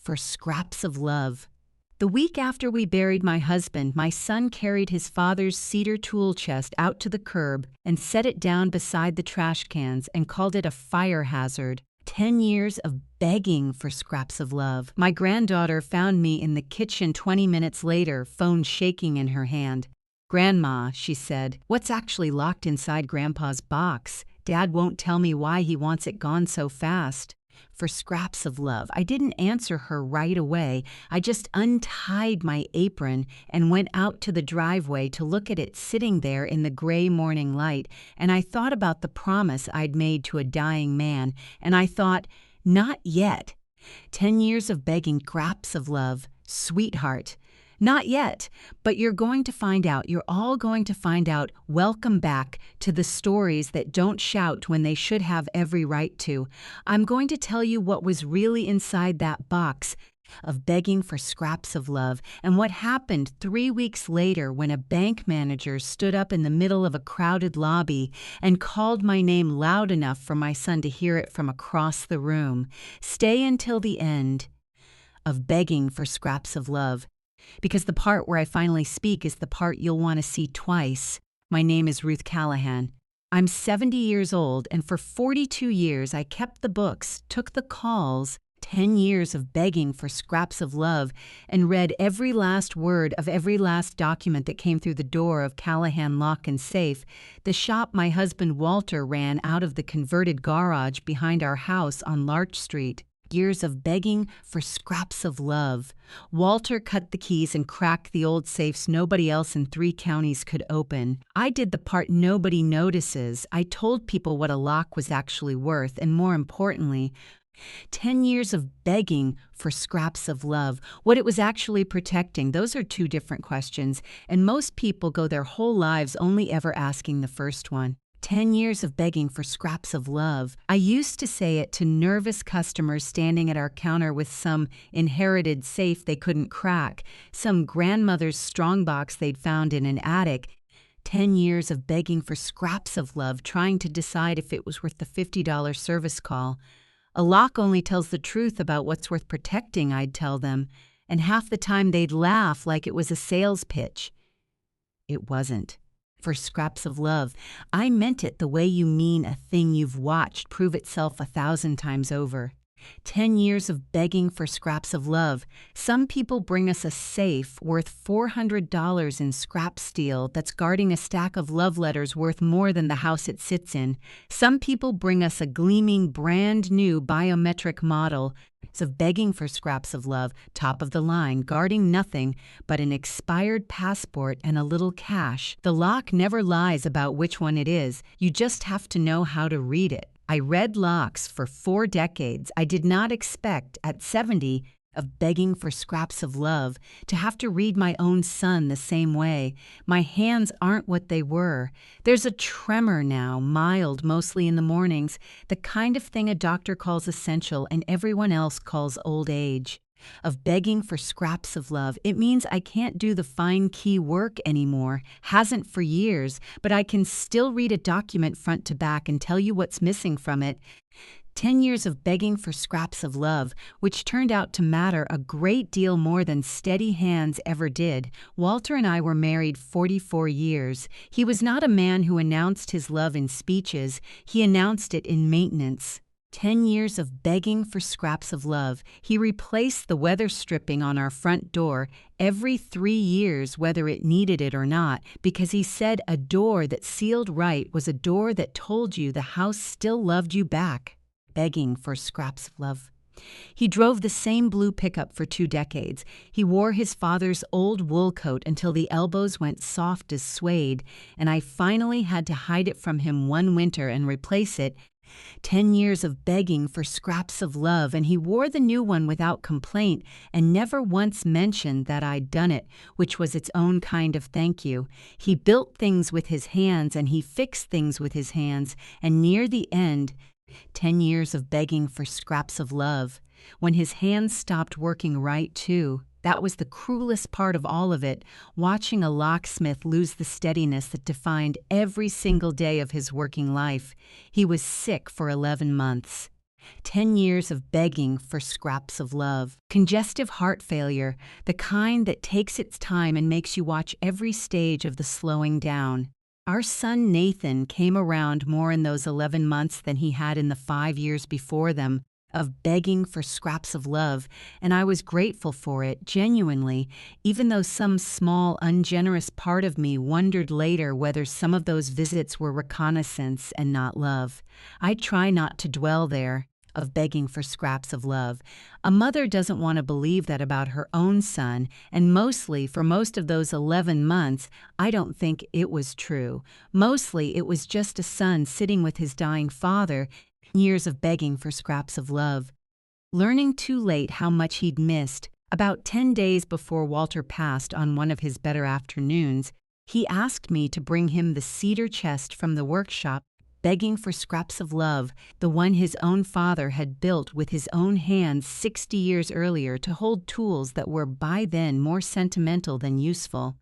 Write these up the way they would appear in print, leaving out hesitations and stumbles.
for scraps of love. The week after we buried my husband, my son carried his father's cedar tool chest out to the curb and set it down beside the trash cans and called it a fire hazard. 10 years of begging for scraps of love. My granddaughter found me in the kitchen 20 minutes later, phone shaking in her hand. "Grandma," she said, "what's actually locked inside Grandpa's box? Dad won't tell me why he wants it gone so fast." For scraps of love. I didn't answer her right away. I just untied my apron and went out to the driveway to look at it sitting there in the gray morning light, and I thought about the promise I'd made to a dying man, and I thought, not yet. 10 years of begging scraps of love. Sweetheart. Not yet, but you're going to find out. You're all going to find out. Welcome back to the stories that don't shout when they should have every right to. I'm going to tell you what was really inside that box of begging for scraps of love and what happened 3 weeks later when a bank manager stood up in the middle of a crowded lobby and called my name loud enough for my son to hear it from across the room. Stay until the end of begging for scraps of love, because the part where I finally speak is the part you'll want to see twice. My name is Ruth Callahan. I'm 70 years old, and for 42 years I kept the books, took the calls, 10 years of begging for scraps of love, and read every last word of every last document that came through the door of Callahan Lock and Safe, the shop my husband Walter ran out of the converted garage behind our house on Larch Street. Years of begging for scraps of love. Walter cut the keys and cracked the old safes nobody else in 3 counties could open. I did the part nobody notices. I told people what a lock was actually worth, and more importantly, 10 years of begging for scraps of love. What it was actually protecting, those are 2 different questions, and most people go their whole lives only ever asking the first one. 10 years of begging for scraps of love. I used to say it to nervous customers standing at our counter with some inherited safe they couldn't crack, some grandmother's strongbox they'd found in an attic. 10 years of begging for scraps of love, trying to decide if it was worth the $50 service call. A lock only tells the truth about what's worth protecting, I'd tell them, and half the time they'd laugh like it was a sales pitch. It wasn't. For scraps of love. I meant it the way you mean a thing you've watched prove itself 1,000 times over. 10 years of begging for scraps of love. Some people bring us a safe worth $400 in scrap steel that's guarding a stack of love letters worth more than the house it sits in. Some people bring us a gleaming brand new biometric model of begging for scraps of love, top of the line, guarding nothing but an expired passport and a little cash. The lock never lies about which one it is. You just have to know how to read it. I read locks for 4 decades. I did not expect, at 70, of begging for scraps of love, to have to read my own son the same way. My hands aren't what they were. There's a tremor now, mild mostly in the mornings, the kind of thing a doctor calls essential and everyone else calls old age. Of begging for scraps of love. It means I can't do the fine key work anymore, hasn't for years, but I can still read a document front to back and tell you what's missing from it. 10 years of begging for scraps of love, which turned out to matter a great deal more than steady hands ever did. Walter and I were married 44 years. He was not a man who announced his love in speeches. He announced it in maintenance. 10 years of begging for scraps of love. He replaced the weather stripping on our front door every 3 years, whether it needed it or not, because he said a door that sealed right was a door that told you the house still loved you back. Begging for scraps of love. He drove the same blue pickup for 2 decades. He wore his father's old wool coat until the elbows went soft as suede, and I finally had to hide it from him one winter and replace it. 10 years of begging for scraps of love, and he wore the new one without complaint and never once mentioned that I'd done it, which was its own kind of thank you. He built things with his hands and he fixed things with his hands, and near the end, 10 years of begging for scraps of love. When his hands stopped working right, too. That was the cruelest part of all of it, watching a locksmith lose the steadiness that defined every single day of his working life. He was sick for 11 months. 10 years of begging for scraps of love. Congestive heart failure, the kind that takes its time and makes you watch every stage of the slowing down. Our son Nathan came around more in those 11 months than he had in the 5 years before them, of begging for scraps of love, and I was grateful for it, genuinely, even though some small, ungenerous part of me wondered later whether some of those visits were reconnaissance and not love. I try not to dwell there, of begging for scraps of love. A mother doesn't want to believe that about her own son, and mostly, for most of those 11 months, I don't think it was true. Mostly, it was just a son sitting with his dying father, years of begging for scraps of love. Learning too late how much he'd missed, about 10 days before Walter passed on one of his better afternoons, he asked me to bring him the cedar chest from the workshop, begging for scraps of love, the one his own father had built with his own hands 60 years earlier to hold tools that were by then more sentimental than useful.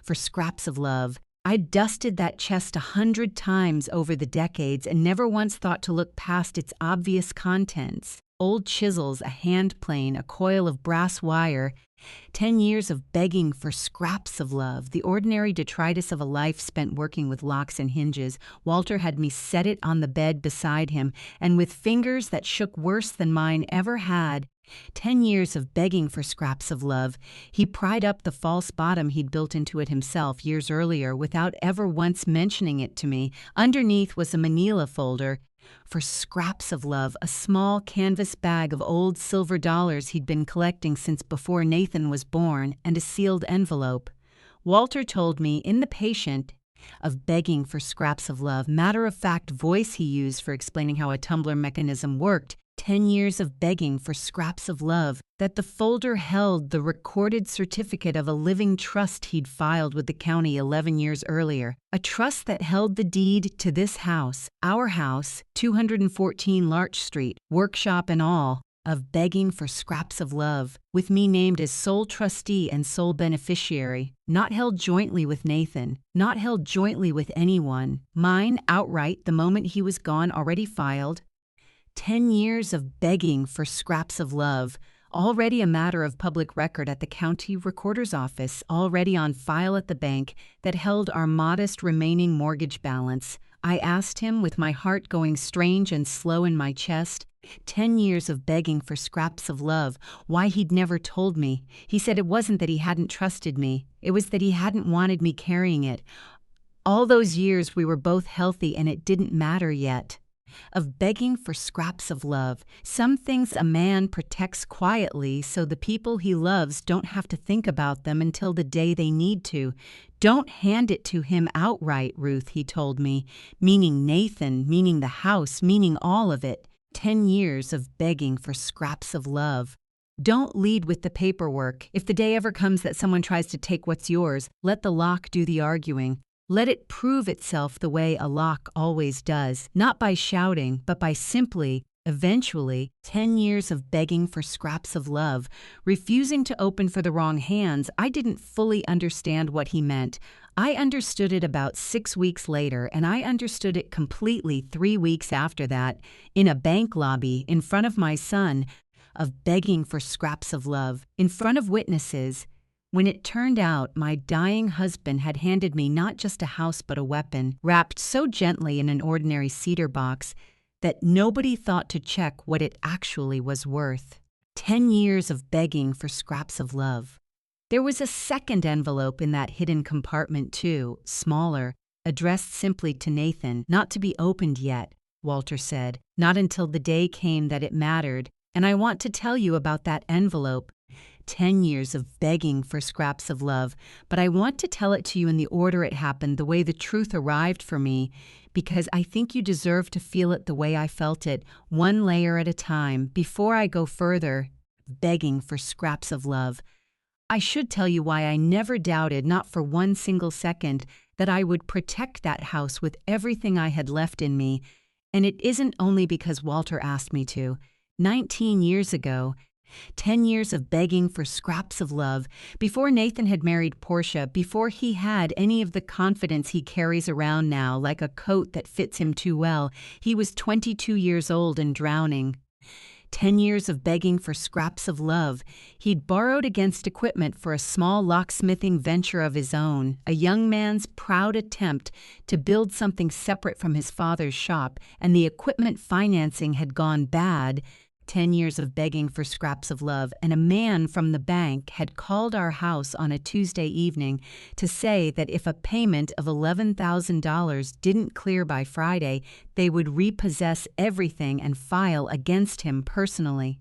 For scraps of love, I'd dusted that chest 100 times over the decades and never once thought to look past its obvious contents. Old chisels, a hand plane, a coil of brass wire. 10 years of begging for scraps of love, the ordinary detritus of a life spent working with locks and hinges. Walter had me set it on the bed beside him, and with fingers that shook worse than mine ever had, 10 years of begging for scraps of love, he pried up the false bottom he'd built into it himself years earlier without ever once mentioning it to me. Underneath was a manila folder for scraps of love, a small canvas bag of old silver dollars he'd been collecting since before Nathan was born, and a sealed envelope. Walter told me in the patient of begging for scraps of love, matter-of-fact voice he used for explaining how a tumbler mechanism worked, 10 years of begging for scraps of love, that the folder held the recorded certificate of a living trust he'd filed with the county 11 years earlier, a trust that held the deed to this house, our house, 214 Larch Street, workshop and all, of begging for scraps of love, with me named as sole trustee and sole beneficiary, not held jointly with Nathan, not held jointly with anyone, mine outright the moment he was gone, already filed. 10 years of begging for scraps of love, already a matter of public record at the county recorder's office, already on file at the bank that held our modest remaining mortgage balance. I asked him, with my heart going strange and slow in my chest, 10 years of begging for scraps of love, why he'd never told me. He said it wasn't that he hadn't trusted me, it was that he hadn't wanted me carrying it. All those years we were both healthy and it didn't matter yet. Of begging for scraps of love. Some things a man protects quietly so the people he loves don't have to think about them until the day they need to. Don't hand it to him outright, Ruth, he told me, meaning Nathan, meaning the house, meaning all of it. 10 years of begging for scraps of love. Don't lead with the paperwork. If the day ever comes that someone tries to take what's yours, let the lock do the arguing. Let it prove itself the way a lock always does, not by shouting, but by simply, eventually, 10 years of begging for scraps of love, refusing to open for the wrong hands. I didn't fully understand what he meant. I understood it about 6 weeks later, and I understood it completely 3 weeks after that, in a bank lobby, in front of my son, of begging for scraps of love, in front of witnesses, when it turned out my dying husband had handed me not just a house but a weapon, wrapped so gently in an ordinary cedar box that nobody thought to check what it actually was worth. 10 years of begging for scraps of love. There was a second envelope in that hidden compartment too, smaller, addressed simply to Nathan, not to be opened yet, Walter said, not until the day came that it mattered, and I want to tell you about that envelope. 10 years of begging for scraps of love, but I want to tell it to you in the order it happened, the way the truth arrived for me, because I think you deserve to feel it the way I felt it, one layer at a time. Before I go further, begging for scraps of love, I should tell you why I never doubted, not for one single second, that I would protect that house with everything I had left in me, and it isn't only because Walter asked me to. 19 years ago, 10 years of begging for scraps of love, before Nathan had married Portia, before he had any of the confidence he carries around now like a coat that fits him too well, he was 22 years old and drowning. 10 years of begging for scraps of love. He'd borrowed against equipment for a small locksmithing venture of his own, a young man's proud attempt to build something separate from his father's shop, and the equipment financing had gone bad. 10 years of begging for scraps of love, and a man from the bank had called our house on a Tuesday evening to say that if a payment of $11,000 didn't clear by Friday, they would repossess everything and file against him personally.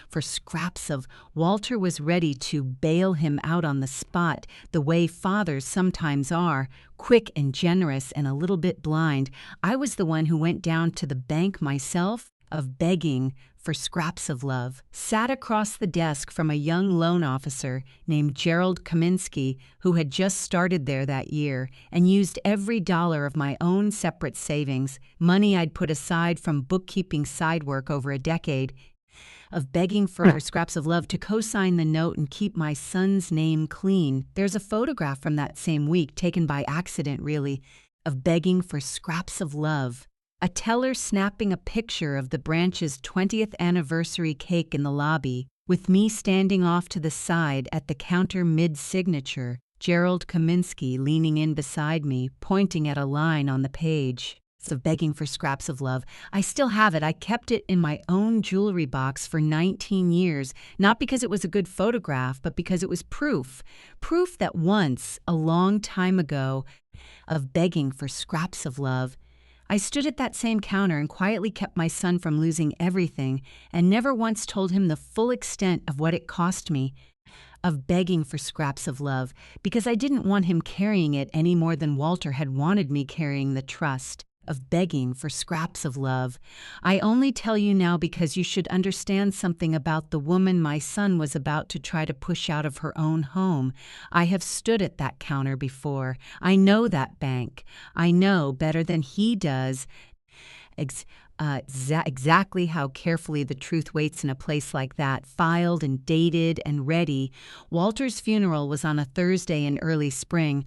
For scraps of, Walter was ready to bail him out on the spot, the way fathers sometimes are, quick and generous and a little bit blind. I was the one who went down to the bank myself, of begging for scraps of love, sat across the desk from a young loan officer named Gerald Kaminsky, who had just started there that year, and used every dollar of my own separate savings, money I'd put aside from bookkeeping side work over a decade, of begging for scraps of love to co-sign the note and keep my son's name clean. There's a photograph from that same week, taken by accident really, of begging for scraps of love. A teller snapping a picture of the branch's 20th anniversary cake in the lobby, with me standing off to the side at the counter mid-signature, Gerald Kaminsky leaning in beside me, pointing at a line on the page. Of begging for scraps of love. I still have it. I kept it in my own jewelry box for 19 years, not because it was a good photograph, but because it was proof. Proof that once, a long time ago, of begging for scraps of love, I stood at that same counter and quietly kept my son from losing everything, and never once told him the full extent of what it cost me. Of begging for scraps of love, because I didn't want him carrying it any more than Walter had wanted me carrying the trust. Of begging for scraps of love. I only tell you now because you should understand something about the woman my son was about to try to push out of her own home. I have stood at that counter before. I know that bank. I know better than he does exactly how carefully the truth waits in a place like that, filed and dated and ready. Walter's funeral was on a Thursday in early spring.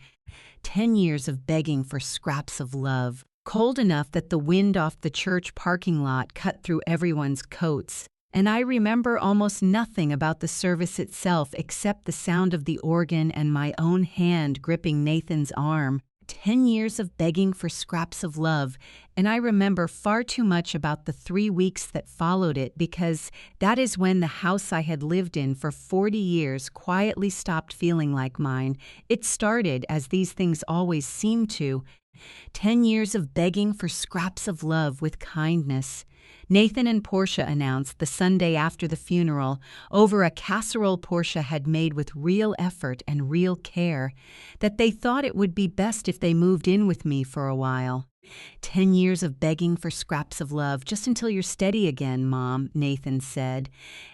10 years of begging for scraps of love. Cold enough that the wind off the church parking lot cut through everyone's coats. And I remember almost nothing about the service itself except the sound of the organ and my own hand gripping Nathan's arm. 10 years of begging for scraps of love, and I remember far too much about the 3 weeks that followed it, because that is when the house I had lived in for 40 years quietly stopped feeling like mine. It started, as these things always seem to, 10 years of begging for scraps of love with kindness. Nathan and Portia announced the Sunday after the funeral, over a casserole Portia had made with real effort and real care, that they thought it would be best if they moved in with me for a while. 10 years of begging for scraps of love, just until you're steady again, Mom, Nathan said.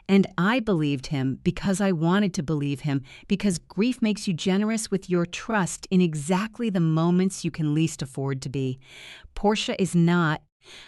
And I believed him because I wanted to believe him, because grief makes you generous with your trust in exactly the moments you can least afford to be. Portia is not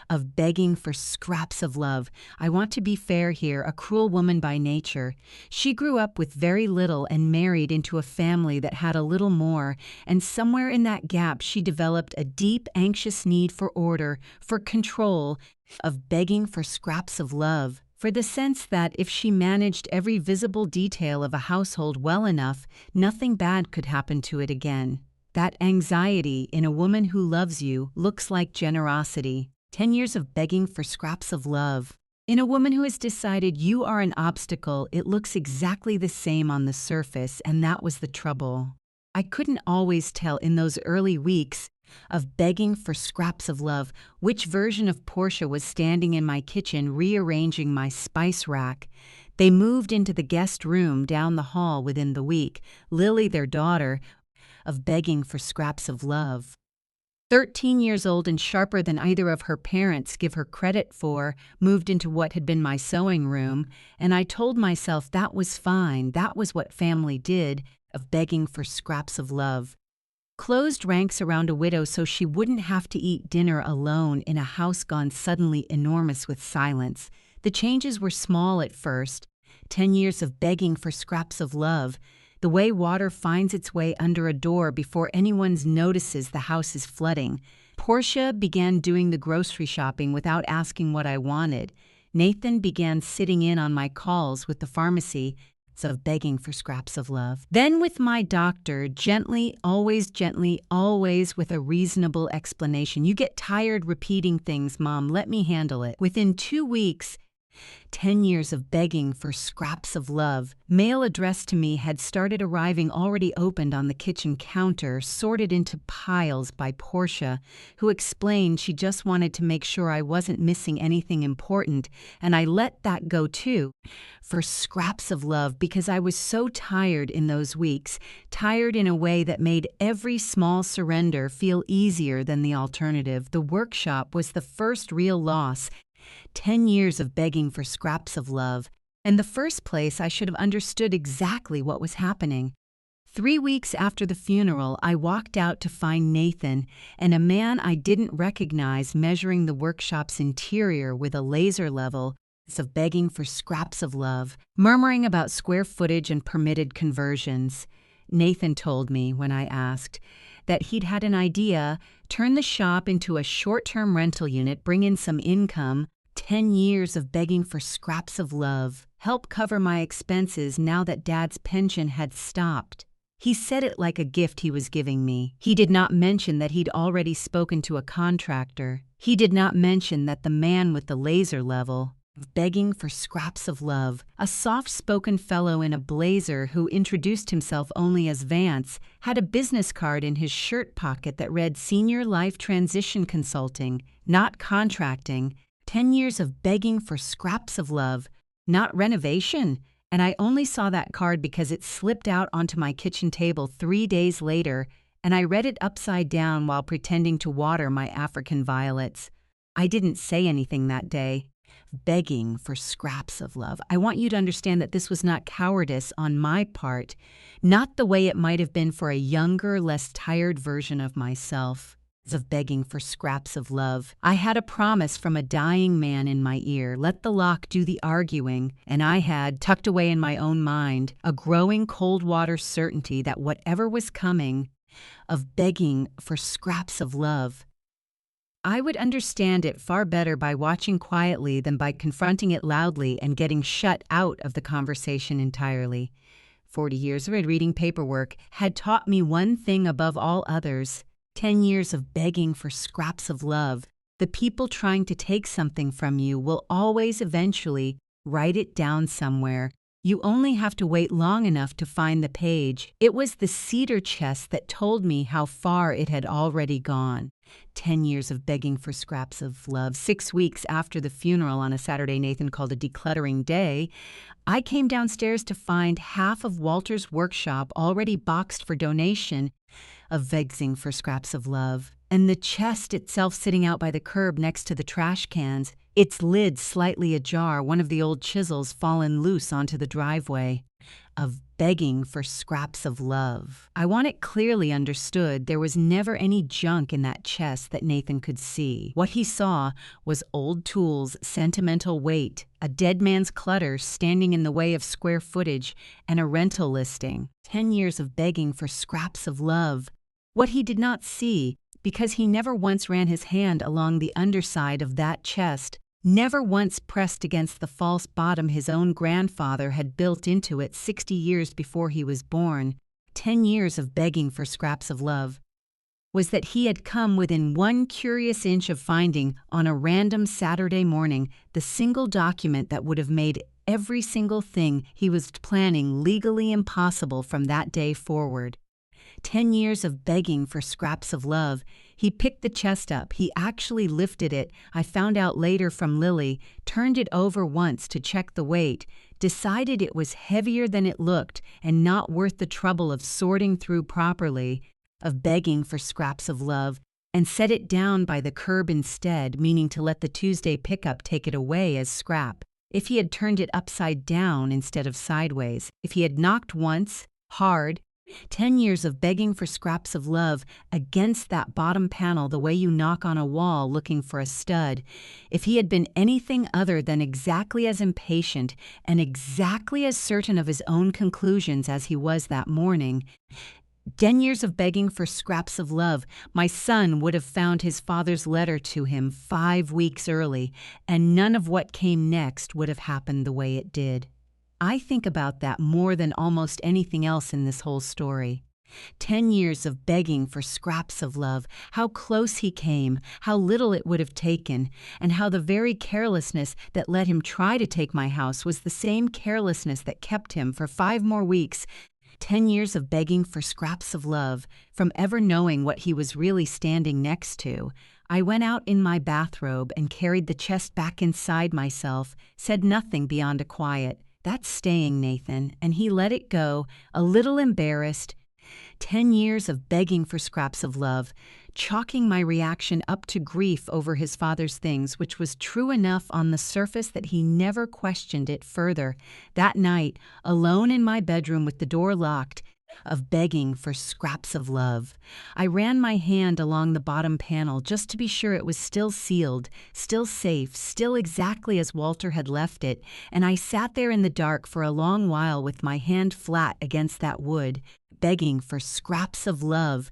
of begging for scraps of love. I want to be fair here, a cruel woman by nature. She grew up with very little and married into a family that had a little more, and somewhere in that gap she developed a deep, anxious need for order, for control, of begging for scraps of love, for the sense that if she managed every visible detail of a household well enough, nothing bad could happen to it again. That anxiety in a woman who loves you looks like generosity. 10 years of begging for scraps of love. In a woman who has decided you are an obstacle, it looks exactly the same on the surface, and that was the trouble. I couldn't always tell in those early weeks of begging for scraps of love which version of Portia was standing in my kitchen rearranging my spice rack. They moved into the guest room down the hall within the week. Lily, their daughter, of begging for scraps of love. 13 years old and sharper than either of her parents give her credit for, moved into what had been my sewing room, and I told myself that was fine, that was what family did, of begging for scraps of love. Closed ranks around a widow so she wouldn't have to eat dinner alone in a house gone suddenly enormous with silence. The changes were small at first. 10 years of begging for scraps of love. The way water finds its way under a door before anyone notices the house is flooding. Portia began doing the grocery shopping without asking what I wanted. Nathan began sitting in on my calls with the pharmacy of begging for scraps of love. Then with my doctor, gently, always with a reasonable explanation. You get tired repeating things, Mom. Let me handle it. Within 2 weeks, 10 years of begging for scraps of love. Mail addressed to me had started arriving already opened on the kitchen counter, sorted into piles by Portia, who explained she just wanted to make sure I wasn't missing anything important, and I let that go too. For scraps of love, because I was so tired in those weeks, tired in a way that made every small surrender feel easier than the alternative. The workshop was the first real loss. 10 years of begging for scraps of love. In the first place, I should have understood exactly what was happening. 3 weeks after the funeral, I walked out to find Nathan and a man I didn't recognize measuring the workshop's interior with a laser level of begging for scraps of love, murmuring about square footage and permitted conversions. Nathan told me, when I asked, that he'd had an idea, turn the shop into a short-term rental unit, bring in some income, 10 years of begging for scraps of love, help cover my expenses now that Dad's pension had stopped. He said it like a gift he was giving me. He did not mention that he'd already spoken to a contractor. He did not mention that the man with the laser level, begging for scraps of love, a soft-spoken fellow in a blazer who introduced himself only as Vance, had a business card in his shirt pocket that read Senior Life Transition Consulting, not contracting, 10 years of begging for scraps of love, not renovation. And I only saw that card because it slipped out onto my kitchen table 3 days later, and I read it upside down while pretending to water my African violets. I didn't say anything that day. Begging for scraps of love. I want you to understand that this was not cowardice on my part, not the way it might have been for a younger, less tired version of myself. Of begging for scraps of love. I had a promise from a dying man in my ear, let the lock do the arguing, and I had, tucked away in my own mind, a growing cold water certainty that whatever was coming, of begging for scraps of love, I would understand it far better by watching quietly than by confronting it loudly and getting shut out of the conversation entirely. 40 years of reading paperwork had taught me one thing above all others. 10 years of begging for scraps of love. The people trying to take something from you will always eventually write it down somewhere. You only have to wait long enough to find the page. It was the cedar chest that told me how far it had already gone. 10 years of begging for scraps of love. 6 weeks after the funeral on a Saturday Nathan called a decluttering day, I came downstairs to find half of Walter's workshop already boxed for donation, of begging for scraps of love, and the chest itself sitting out by the curb next to the trash cans, its lid slightly ajar, one of the old chisels fallen loose onto the driveway, of begging for scraps of love. I want it clearly understood there was never any junk in that chest that Nathan could see. What he saw was old tools, sentimental weight, a dead man's clutter standing in the way of square footage, and a rental listing. 10 years of begging for scraps of love. What he did not see, because he never once ran his hand along the underside of that chest, never once pressed against the false bottom his own grandfather had built into it 60 years before he was born, 10 years of begging for scraps of love, was that he had come within 1 curious inch of finding, on a random Saturday morning, the single document that would have made every single thing he was planning legally impossible from that day forward. 10 years of begging for scraps of love. He picked the chest up. He actually lifted it, I found out later from Lily, turned it over once to check the weight, decided it was heavier than it looked and not worth the trouble of sorting through properly, of begging for scraps of love, and set it down by the curb instead, meaning to let the Tuesday pickup take it away as scrap. If he had turned it upside down instead of sideways, if he had knocked once, hard, 10 years of begging for scraps of love against that bottom panel the way you knock on a wall looking for a stud. If he had been anything other than exactly as impatient and exactly as certain of his own conclusions as he was that morning, 10 years of begging for scraps of love. My son would have found his father's letter to him 5 weeks early, and none of what came next would have happened the way it did. I think about that more than almost anything else in this whole story. 10 years of begging for scraps of love, how close he came, how little it would have taken, and how the very carelessness that let him try to take my house was the same carelessness that kept him for 5 more weeks. 10 years of begging for scraps of love, from ever knowing what he was really standing next to. I went out in my bathrobe and carried the chest back inside myself, said nothing beyond a quiet, "That's staying, Nathan," and he let it go, a little embarrassed. 10 years of begging for scraps of love, chalking my reaction up to grief over his father's things, which was true enough on the surface that he never questioned it further. That night, alone in my bedroom with the door locked, of begging for scraps of love. I ran my hand along the bottom panel just to be sure it was still sealed, still safe, still exactly as Walter had left it, and I sat there in the dark for a long while with my hand flat against that wood, begging for scraps of love,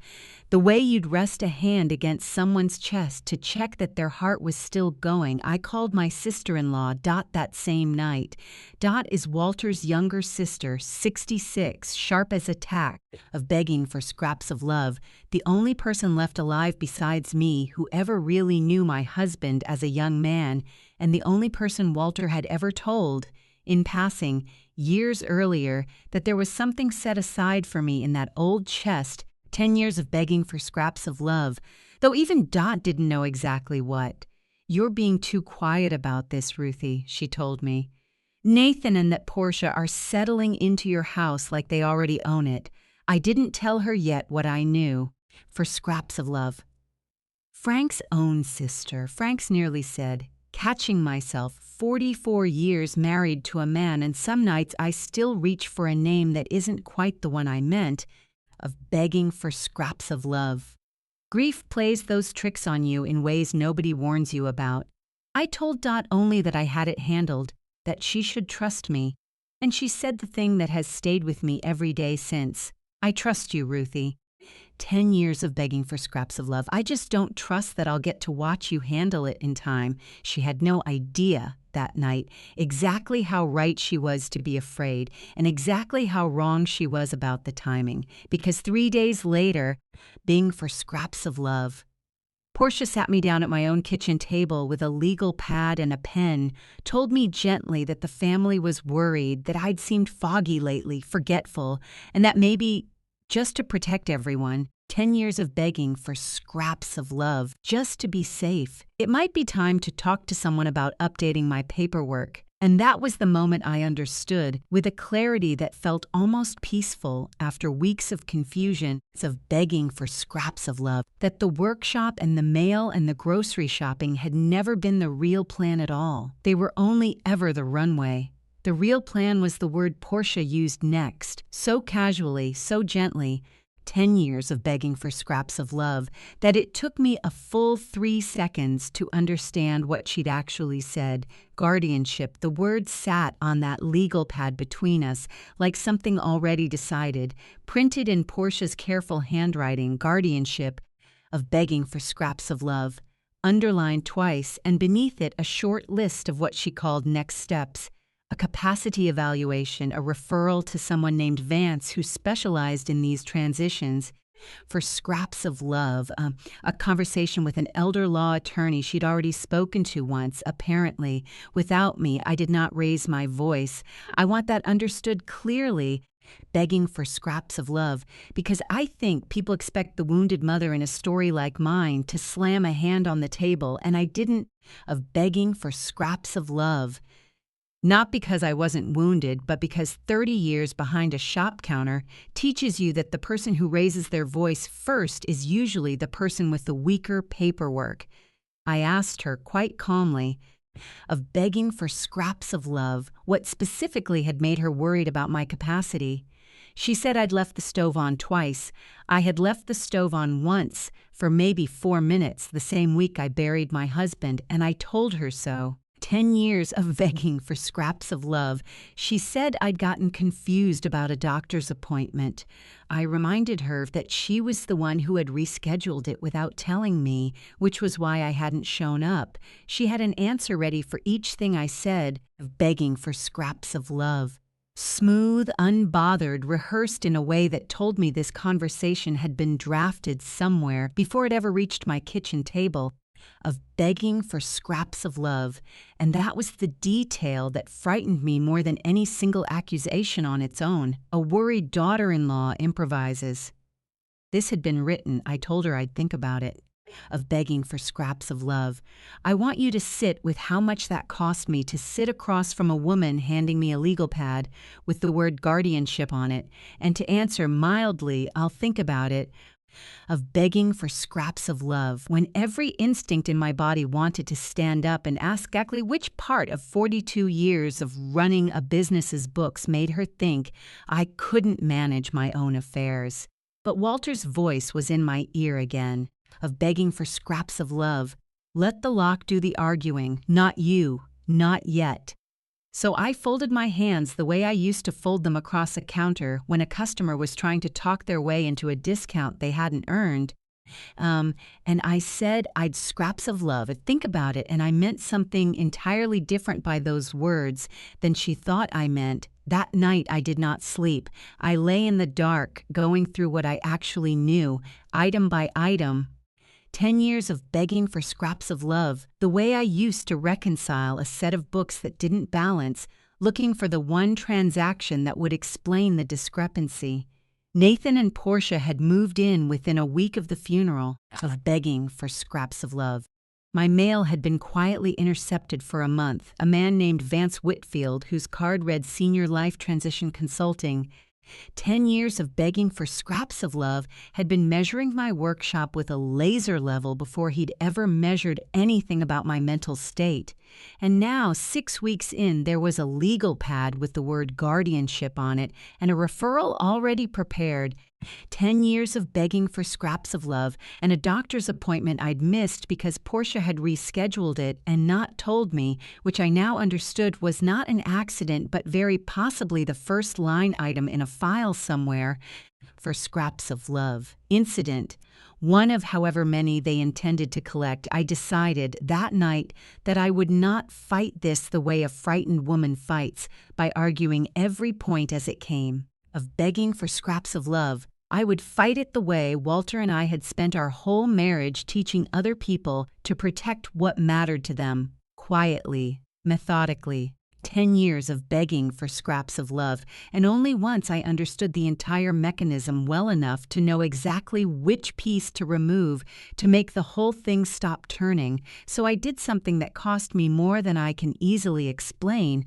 the way you'd rest a hand against someone's chest to check that their heart was still going. I called my sister-in-law, Dot, that same night. Dot is Walter's younger sister, 66, sharp as a tack, of begging for scraps of love, the only person left alive besides me who ever really knew my husband as a young man, and the only person Walter had ever told, in passing, years earlier, that there was something set aside for me in that old chest. 10 years of begging for scraps of love, though even Dot didn't know exactly what. "You're being too quiet about this, Ruthie," she told me. "Nathan and that Portia are settling into your house like they already own it. I didn't tell her yet what I knew. For scraps of love." Frank's own sister, Frank's nearly said, catching myself, 44 years married to a man, and some nights I still reach for a name that isn't quite the one I meant, of begging for scraps of love. Grief plays those tricks on you in ways nobody warns you about. I told Dot only that I had it handled, that she should trust me, and she said the thing that has stayed with me every day since. "I trust you, Ruthie." 10 years of begging for scraps of love. "I just don't trust that I'll get to watch you handle it in time." She had no idea that night exactly how right she was to be afraid and exactly how wrong she was about the timing, because 3 days later, begging for scraps of love. Portia sat me down at my own kitchen table with a legal pad and a pen, told me gently that the family was worried, that I'd seemed foggy lately, forgetful, and that maybe, just to protect everyone, 10 years of begging for scraps of love, just to be safe, it might be time to talk to someone about updating my paperwork. And that was the moment I understood, with a clarity that felt almost peaceful after weeks of confusion, of begging for scraps of love, that the workshop and the mail and the grocery shopping had never been the real plan at all. They were only ever the runway. The real plan was the word Portia used next, so casually, so gently, 10 years of begging for scraps of love, that it took me a full 3 seconds to understand what she'd actually said. Guardianship, the word sat on that legal pad between us like something already decided, printed in Portia's careful handwriting, guardianship of begging for scraps of love, underlined twice, and beneath it a short list of what she called next steps. A capacity evaluation, a referral to someone named Vance who specialized in these transitions, for scraps of love, a conversation with an elder law attorney she'd already spoken to once, apparently. Without me, I did not raise my voice. I want that understood clearly, begging for scraps of love, because I think people expect the wounded mother in a story like mine to slam a hand on the table, and I didn't, of begging for scraps of love. Not because I wasn't wounded, but because 30 years behind a shop counter teaches you that the person who raises their voice first is usually the person with the weaker paperwork. I asked her, quite calmly, of begging for scraps of love, what specifically had made her worried about my capacity. She said I'd left the stove on twice. I had left the stove on once, for maybe 4 minutes, the same week I buried my husband, and I told her so. 10 years of begging for scraps of love. She said I'd gotten confused about a doctor's appointment. I reminded her that she was the one who had rescheduled it without telling me, which was why I hadn't shown up. She had an answer ready for each thing I said, of begging for scraps of love. Smooth, unbothered, rehearsed in a way that told me this conversation had been drafted somewhere before it ever reached my kitchen table, of begging for scraps of love, and that was the detail that frightened me more than any single accusation on its own. A worried daughter-in-law improvises. This had been written. I told her I'd think about it. Of begging for scraps of love. I want you to sit with how much that cost me to sit across from a woman handing me a legal pad with the word guardianship on it, and to answer mildly, I'll think about it, of begging for scraps of love, when every instinct in my body wanted to stand up and ask exactly which part of 42 years of running a business's books made her think I couldn't manage my own affairs. But Walter's voice was in my ear again, of begging for scraps of love. Let the lock do the arguing, not you, not yet. So I folded my hands the way I used to fold them across a counter when a customer was trying to talk their way into a discount they hadn't earned. And I said I'd scraps of love. Think about it, and I meant something entirely different by those words than she thought I meant. That night I did not sleep. I lay in the dark, going through what I actually knew, item by item. 10 years of begging for scraps of love, the way I used to reconcile a set of books that didn't balance, looking for the one transaction that would explain the discrepancy. Nathan and Portia had moved in within a week of the funeral, of begging for scraps of love. My mail had been quietly intercepted for a month. A man named Vance Whitfield, whose card read Senior Life Transition Consulting. 10 years of begging for scraps of love had been measuring my workshop with a laser level before he'd ever measured anything about my mental state. And now, 6 weeks in, there was a legal pad with the word guardianship on it and a referral already prepared. 10 years of begging for scraps of love and a doctor's appointment I'd missed because Portia had rescheduled it and not told me, which I now understood was not an accident but very possibly the first line item in a file somewhere, for scraps of love. Incident. One of however many they intended to collect. I decided that night that I would not fight this the way a frightened woman fights, by arguing every point as it came. Of begging for scraps of love, I would fight it the way Walter and I had spent our whole marriage teaching other people to protect what mattered to them, quietly, methodically. 10 years of begging for scraps of love, and only once I understood the entire mechanism well enough to know exactly which piece to remove to make the whole thing stop turning, so I did something that cost me more than I can easily explain,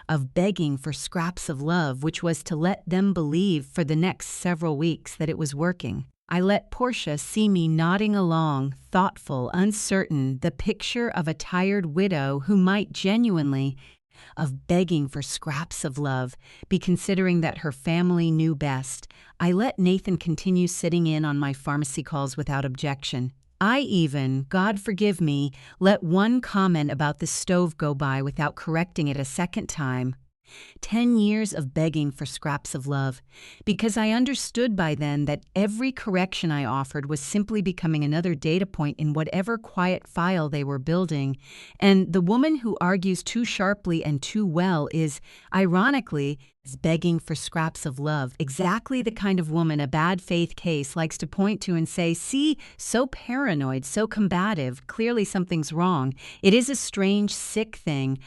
of begging for scraps of love, which was to let them believe for the next several weeks that it was working. I let Portia see me nodding along, thoughtful, uncertain, the picture of a tired widow who might genuinely, of begging for scraps of love, be considering that her family knew best. I let Nathan continue sitting in on my pharmacy calls without objection. I even, God forgive me, let one comment about the stove go by without correcting it a second time. 10 years of begging for scraps of love, because I understood by then that every correction I offered was simply becoming another data point in whatever quiet file they were building, and the woman who argues too sharply and too well is, ironically, begging for scraps of love, exactly the kind of woman a bad faith case likes to point to and say, see, so paranoid, so combative, clearly something's wrong. It is a strange, sick thing,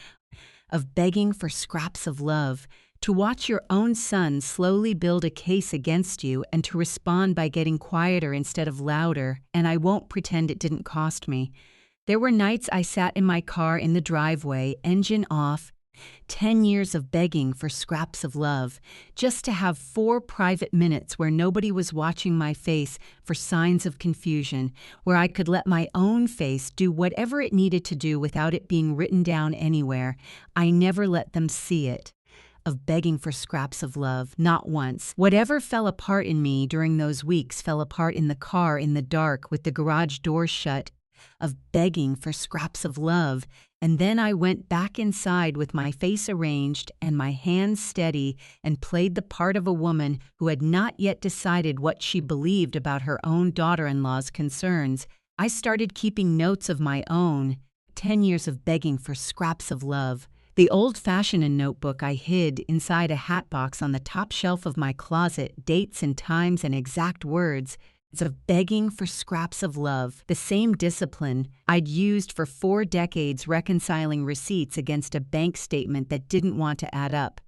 of begging for scraps of love, to watch your own son slowly build a case against you and to respond by getting quieter instead of louder, and I won't pretend it didn't cost me. There were nights I sat in my car in the driveway, engine off, 10 years of begging for scraps of love, just to have 4 private minutes where nobody was watching my face for signs of confusion, where I could let my own face do whatever it needed to do without it being written down anywhere. I never let them see it. Of begging for scraps of love, not once. Whatever fell apart in me during those weeks fell apart in the car in the dark with the garage door shut, of begging for scraps of love, and then I went back inside with my face arranged and my hands steady and played the part of a woman who had not yet decided what she believed about her own daughter-in-law's concerns. I started keeping notes of my own, 10 years of begging for scraps of love. The old-fashioned notebook I hid inside a hat box on the top shelf of my closet, dates and times and exact words, of begging for scraps of love, the same discipline I'd used for 4 decades reconciling receipts against a bank statement that didn't want to add up.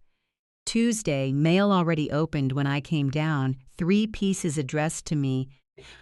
Tuesday, mail already opened when I came down, 3 pieces addressed to me.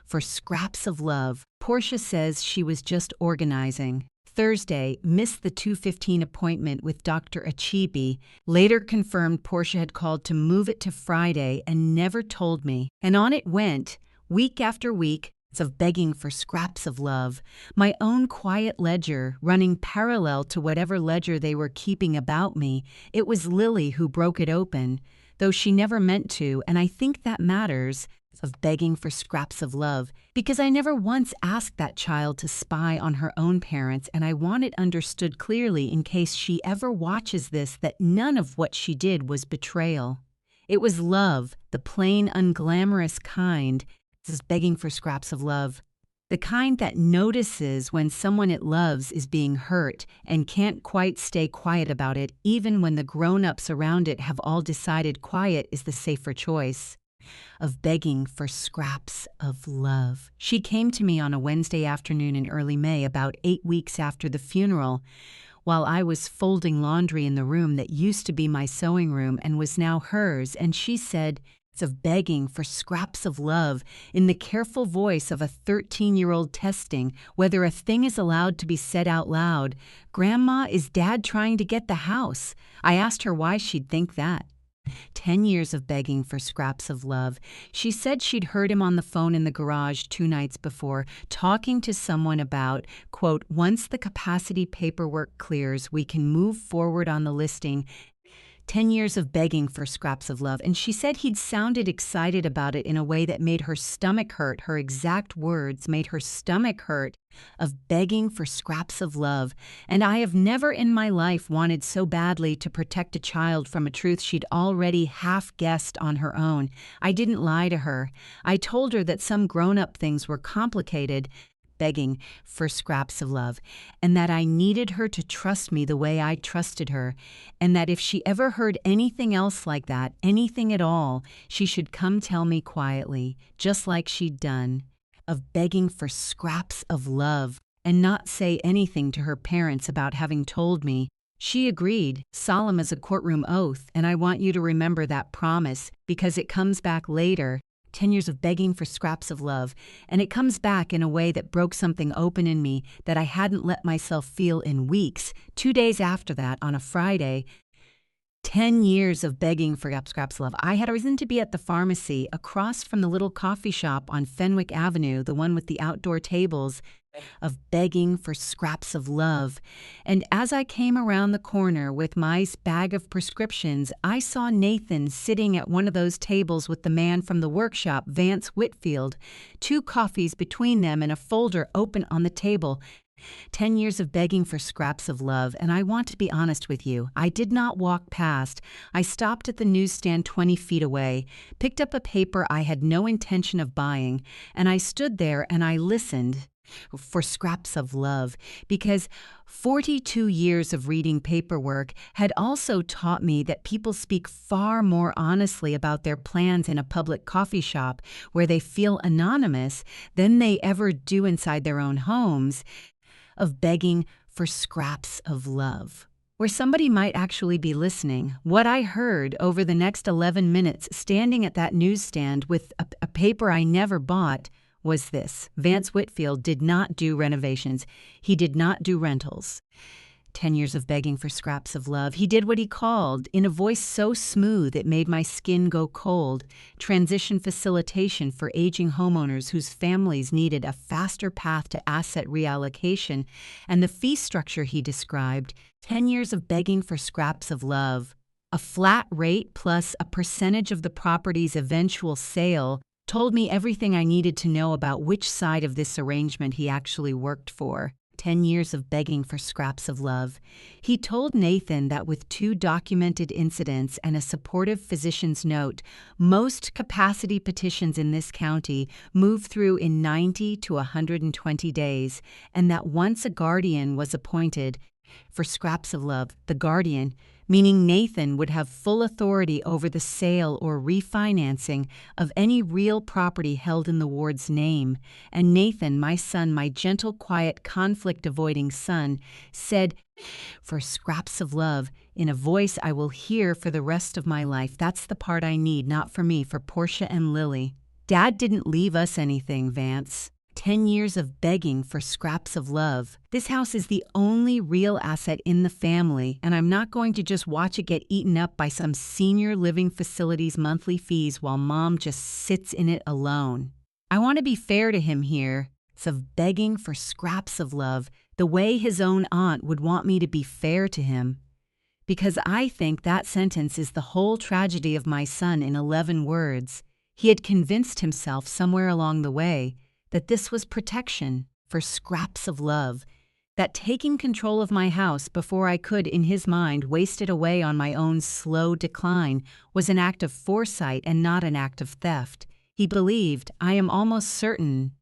For scraps of love, Portia says she was just organizing. Thursday, missed the 2:15 appointment with Dr. Achibi, later confirmed Portia had called to move it to Friday and never told me. And on it went, week after week, of begging for scraps of love, my own quiet ledger running parallel to whatever ledger they were keeping about me. It was Lily who broke it open, though she never meant to, and I think that matters, of begging for scraps of love, because I never once asked that child to spy on her own parents, and I want it understood clearly in case she ever watches this that none of what she did was betrayal. It was love, the plain, unglamorous kind, is begging for scraps of love. The kind that notices when someone it loves is being hurt and can't quite stay quiet about it even when the grown-ups around it have all decided quiet is the safer choice. Of begging for scraps of love. She came to me on a Wednesday afternoon in early May, about 8 weeks after the funeral, while I was folding laundry in the room that used to be my sewing room and was now hers, and she said, of begging for scraps of love in the careful voice of a 13-year-old testing whether a thing is allowed to be said out loud. "Grandma, is Dad trying to get the house?" I asked her why she'd think that. 10 years of begging for scraps of love. She said she'd heard him on the phone in the garage 2 nights before, talking to someone about, quote, "Once the capacity paperwork clears, we can move forward on the listing." 10 years of begging for scraps of love, and she said he'd sounded excited about it in a way that made her stomach hurt. Her exact words made her stomach hurt, of begging for scraps of love. And I have never in my life wanted so badly to protect a child from a truth she'd already half-guessed on her own. I didn't lie to her. I told her that some grown-up things were complicated, begging for scraps of love, and that I needed her to trust me the way I trusted her, and that if she ever heard anything else like that, anything at all, she should come tell me quietly, just like she'd done, of begging for scraps of love, and not say anything to her parents about having told me. She agreed, solemn as a courtroom oath, and I want you to remember that promise, because it comes back later. 10 years of begging for scraps of love, and it comes back in a way that broke something open in me that I hadn't let myself feel in weeks. 2 days after that, on a Friday, 10 years of begging for scraps of love. I had a reason to be at the pharmacy across from the little coffee shop on Fenwick Avenue, the one with the outdoor tables, of begging for scraps of love. And as I came around the corner with my bag of prescriptions, I saw Nathan sitting at one of those tables with the man from the workshop, Vance Whitfield, 2 coffees between them and a folder open on the table. 10 years of begging for scraps of love, and I want to be honest with you. I did not walk past. I stopped at the newsstand 20 feet away, picked up a paper I had no intention of buying, and I stood there and I listened for scraps of love, because 42 years of reading paperwork had also taught me that people speak far more honestly about their plans in a public coffee shop where they feel anonymous than they ever do inside their own homes, of begging for scraps of love, where somebody might actually be listening. What I heard over the next 11 minutes standing at that newsstand with a paper I never bought was this: Vance Whitfield did not do renovations. He did not do rentals. 10 years of begging for scraps of love. He did what he called, in a voice so smooth it made my skin go cold, transition facilitation for aging homeowners whose families needed a faster path to asset reallocation, and the fee structure he described. 10 years of begging for scraps of love. A flat rate plus a percentage of the property's eventual sale told me everything I needed to know about which side of this arrangement he actually worked for. 10 years of begging for scraps of love. He told Nathan that with 2 documented incidents and a supportive physician's note, most capacity petitions in this county move through in 90 to 120 days, and that once a guardian was appointed for scraps of love, the guardian, meaning Nathan, would have full authority over the sale or refinancing of any real property held in the ward's name. And Nathan, my son, my gentle, quiet, conflict-avoiding son, said, "For scraps of love," in a voice I will hear for the rest of my life. That's the part I need, not for me, for Portia and Lily. Dad didn't leave us anything, Vance. 10 years of begging for scraps of love. This house is the only real asset in the family, and I'm not going to just watch it get eaten up by some senior living facility's monthly fees while Mom just sits in it alone. I want to be fair to him here. It's of begging for scraps of love, the way his own aunt would want me to be fair to him. Because I think that sentence is the whole tragedy of my son in 11 words. He had convinced himself somewhere along the way that this was protection for scraps of love, that taking control of my house before I could, in his mind, waste it away on my own slow decline was an act of foresight and not an act of theft. He believed, I am almost certain,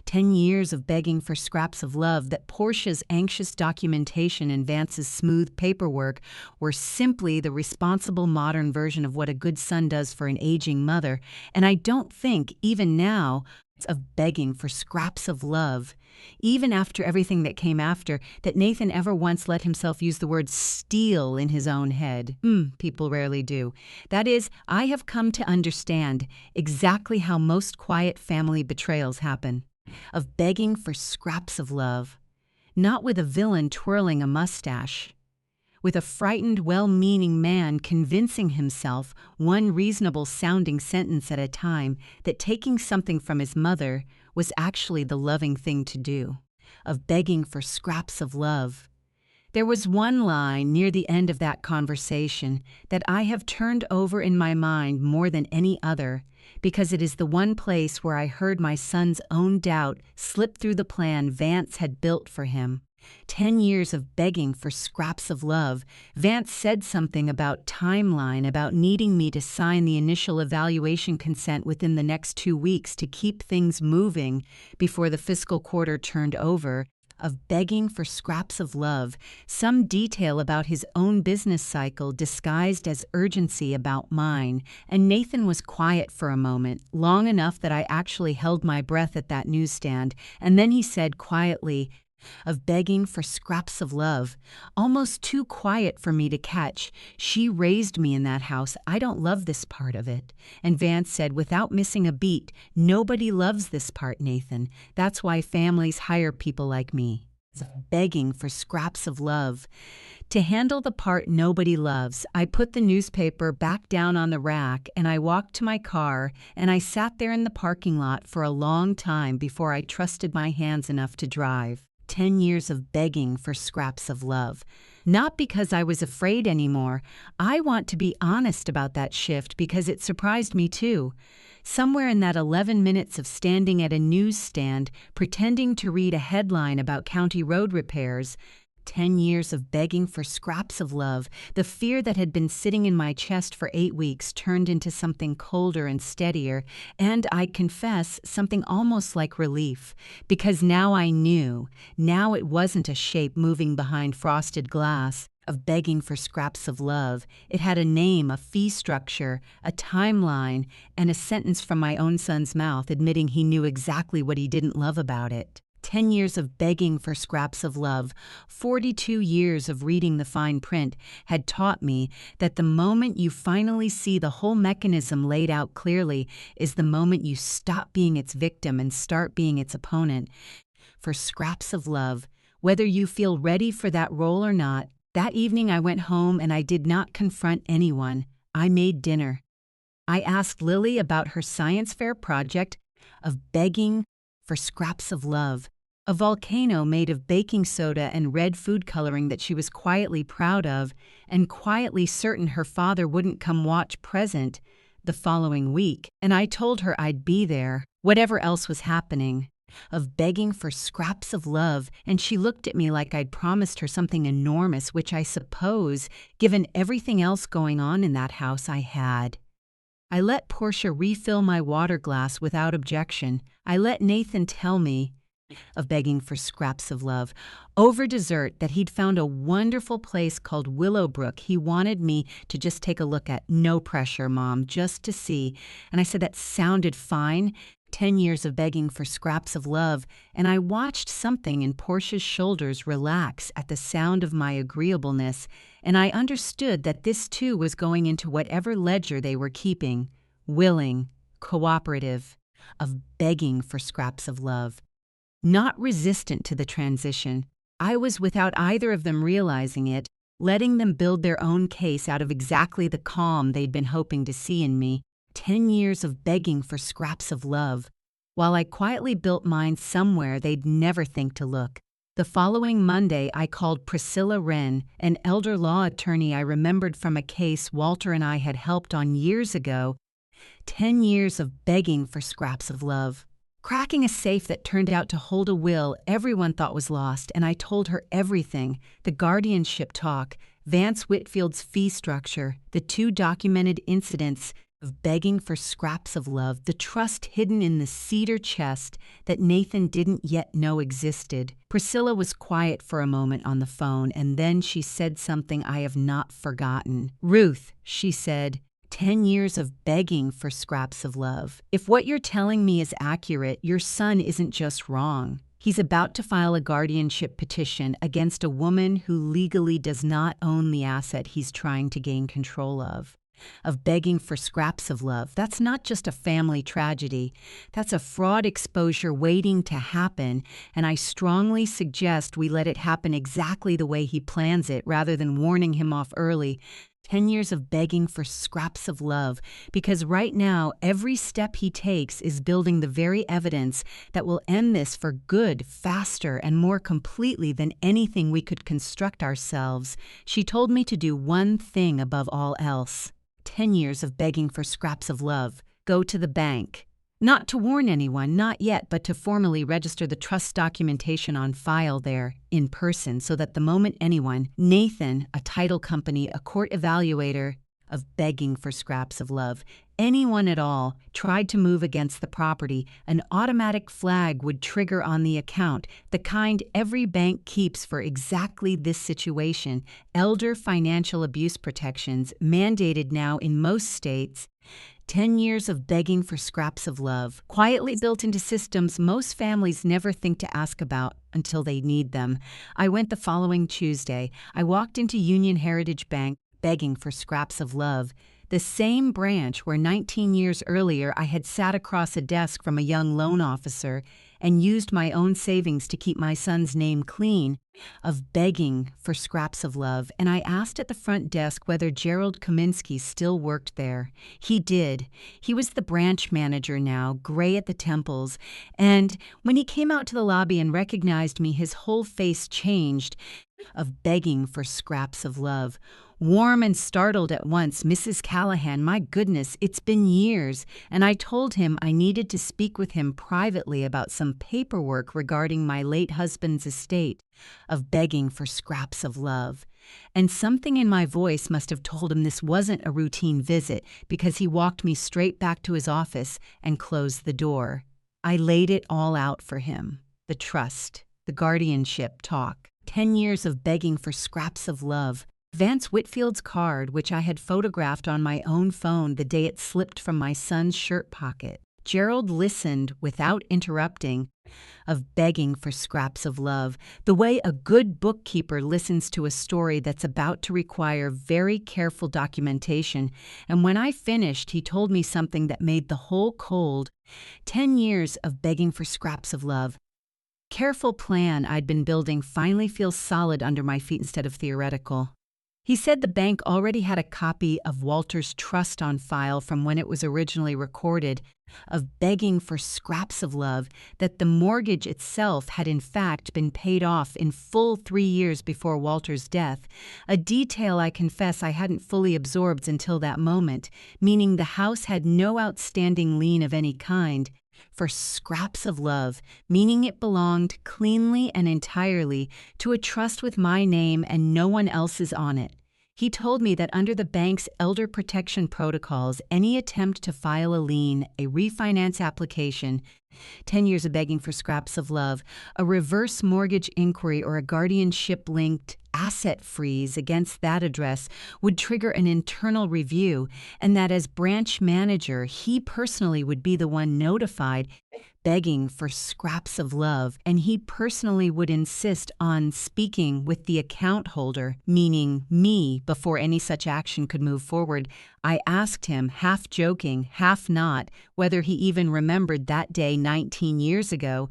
10 years of begging for scraps of love, that Portia's anxious documentation and Vance's smooth paperwork were simply the responsible modern version of what a good son does for an aging mother, and I don't think, even now, of begging for scraps of love, even after everything that came after, that Nathan ever once let himself use the word steal in his own head. People rarely do. That is, I have come to understand exactly how most quiet family betrayals happen, of begging for scraps of love, not with a villain twirling a mustache, with a frightened, well-meaning man convincing himself, one reasonable-sounding sentence at a time, that taking something from his mother was actually the loving thing to do, of begging for scraps of love. There was one line near the end of that conversation that I have turned over in my mind more than any other, because it is the one place where I heard my son's own doubt slip through the plan Vance had built for him. 10 years of begging for scraps of love. Vance said something about timeline, about needing me to sign the initial evaluation consent within the next 2 weeks to keep things moving before the fiscal quarter turned over, of begging for scraps of love, some detail about his own business cycle disguised as urgency about mine, and Nathan was quiet for a moment, long enough that I actually held my breath at that newsstand, and then he said quietly, of begging for scraps of love, almost too quiet for me to catch. She raised me in that house. I don't love this part of it. And Vance said, without missing a beat, nobody loves this part, Nathan. That's why families hire people like me. Begging for scraps of love. To handle the part nobody loves, I put the newspaper back down on the rack and I walked to my car and I sat there in the parking lot for a long time before I trusted my hands enough to drive. 10 years of begging for scraps of love. Not because I was afraid anymore. I want to be honest about that shift because it surprised me too. Somewhere in that 11 minutes of standing at a newsstand, pretending to read a headline about county road repairs, 10 years of begging for scraps of love, the fear that had been sitting in my chest for 8 weeks turned into something colder and steadier, and I confess, something almost like relief, because now I knew, now it wasn't a shape moving behind frosted glass, of begging for scraps of love. It had a name, a fee structure, a timeline, and a sentence from my own son's mouth admitting he knew exactly what he didn't love about it. 10 years of begging for scraps of love, 42 years of reading the fine print had taught me that the moment you finally see the whole mechanism laid out clearly is the moment you stop being its victim and start being its opponent. For scraps of love, whether you feel ready for that role or not, that evening I went home and I did not confront anyone. I made dinner. I asked Lily about her science fair project of begging for scraps of love. A volcano made of baking soda and red food coloring that she was quietly proud of and quietly certain her father wouldn't come watch present, the following week, and I told her I'd be there, whatever else was happening, of begging for scraps of love, and she looked at me like I'd promised her something enormous, which I suppose, given everything else going on in that house, I had. I let Portia refill my water glass without objection. I let Nathan tell me of begging for scraps of love. Over dessert, that he'd found a wonderful place called Willowbrook he wanted me to just take a look at. No pressure, Mom, just to see. And I said that sounded fine. 10 years of begging for scraps of love, and I watched something in Portia's shoulders relax at the sound of my agreeableness, and I understood that this too was going into whatever ledger they were keeping, willing, cooperative, of begging for scraps of love. Not resistant to the transition, I was, without either of them realizing it, letting them build their own case out of exactly the calm they'd been hoping to see in me. 10 years of begging for scraps of love, while I quietly built mine somewhere they'd never think to look. The following Monday, I called Priscilla Wren, an elder law attorney I remembered from a case Walter and I had helped on years ago. 10 years of begging for scraps of love. Cracking a safe that turned out to hold a will everyone thought was lost, and I told her everything, the guardianship talk, Vance Whitfield's fee structure, the 2 documented incidents of begging for scraps of love, the trust hidden in the cedar chest that Nathan didn't yet know existed. Priscilla was quiet for a moment on the phone, and then she said something I have not forgotten. "Ruth," she said, 10 years of begging for scraps of love. If what you're telling me is accurate, your son isn't just wrong. He's about to file a guardianship petition against a woman who legally does not own the asset he's trying to gain control of begging for scraps of love. That's not just a family tragedy. That's a fraud exposure waiting to happen, and I strongly suggest we let it happen exactly the way he plans it rather than warning him off early. 10 years of begging for scraps of love, because right now every step he takes is building the very evidence that will end this for good, faster, and more completely than anything we could construct ourselves. She told me to do one thing above all else. 10 years of begging for scraps of love. Go to the bank. Not to warn anyone, not yet, but to formally register the trust documentation on file there, in person, so that the moment anyone, Nathan, a title company, a court evaluator, of begging for scraps of love, anyone at all, tried to move against the property, an automatic flag would trigger on the account, the kind every bank keeps for exactly this situation. Elder financial abuse protections, mandated now in most states. 10 years of begging for scraps of love, quietly built into systems most families never think to ask about until they need them. I went the following Tuesday. I walked into Union Heritage Bank, begging for scraps of love, the same branch where 19 years earlier I had sat across a desk from a young loan officer and used my own savings to keep my son's name clean, of begging for scraps of love, and I asked at the front desk whether Gerald Kaminsky still worked there. He did. He was the branch manager now, gray at the temples, and when he came out to the lobby and recognized me, his whole face changed, of begging for scraps of love. Warm and startled at once, "Mrs. Callahan, my goodness, it's been years," and I told him I needed to speak with him privately about some paperwork regarding my late husband's estate, of begging for scraps of love. And something in my voice must have told him this wasn't a routine visit, because he walked me straight back to his office and closed the door. I laid it all out for him, the trust, the guardianship talk, 10 years of begging for scraps of love, Vance Whitfield's card, which I had photographed on my own phone the day it slipped from my son's shirt pocket. Gerald listened without interrupting, of begging for scraps of love, the way a good bookkeeper listens to a story that's about to require very careful documentation, and when I finished, he told me something that made the whole cold. 10 years of begging for scraps of love. Careful plan I'd been building finally feels solid under my feet instead of theoretical. He said the bank already had a copy of Walter's trust on file from when it was originally recorded, of begging for scraps of love, that the mortgage itself had in fact been paid off in full 3 years before Walter's death, a detail I confess I hadn't fully absorbed until that moment, meaning the house had no outstanding lien of any kind. For scraps of love, meaning it belonged cleanly and entirely to a trust with my name and no one else's on it. He told me that under the bank's elder protection protocols, any attempt to file a lien, a refinance application, 10 years of begging for scraps of love, a reverse mortgage inquiry, or a guardianship-linked asset freeze against that address would trigger an internal review, and that as branch manager, he personally would be the one notified, begging for scraps of love, and he personally would insist on speaking with the account holder, meaning me, before any such action could move forward. I asked him, half joking, half not, whether he even remembered that day 19 years ago.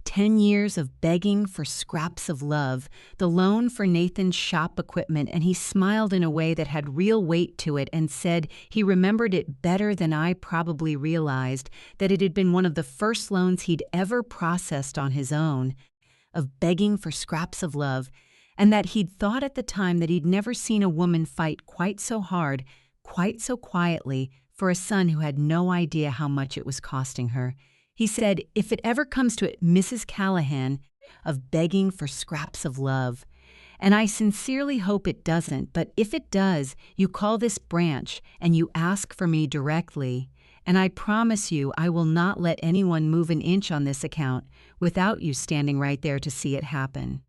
10 years of begging for scraps of love, the loan for Nathan's shop equipment, and he smiled in a way that had real weight to it and said he remembered it better than I probably realized, that it had been one of the first loans he'd ever processed on his own, of begging for scraps of love, and that he'd thought at the time that he'd never seen a woman fight quite so hard, quite so quietly, for a son who had no idea how much it was costing her. He said, if it ever comes to it, Mrs. Callahan, of begging for scraps of love. And I sincerely hope it doesn't, but if it does, you call this branch and you ask for me directly. And I promise you I will not let anyone move an inch on this account without you standing right there to see it happen.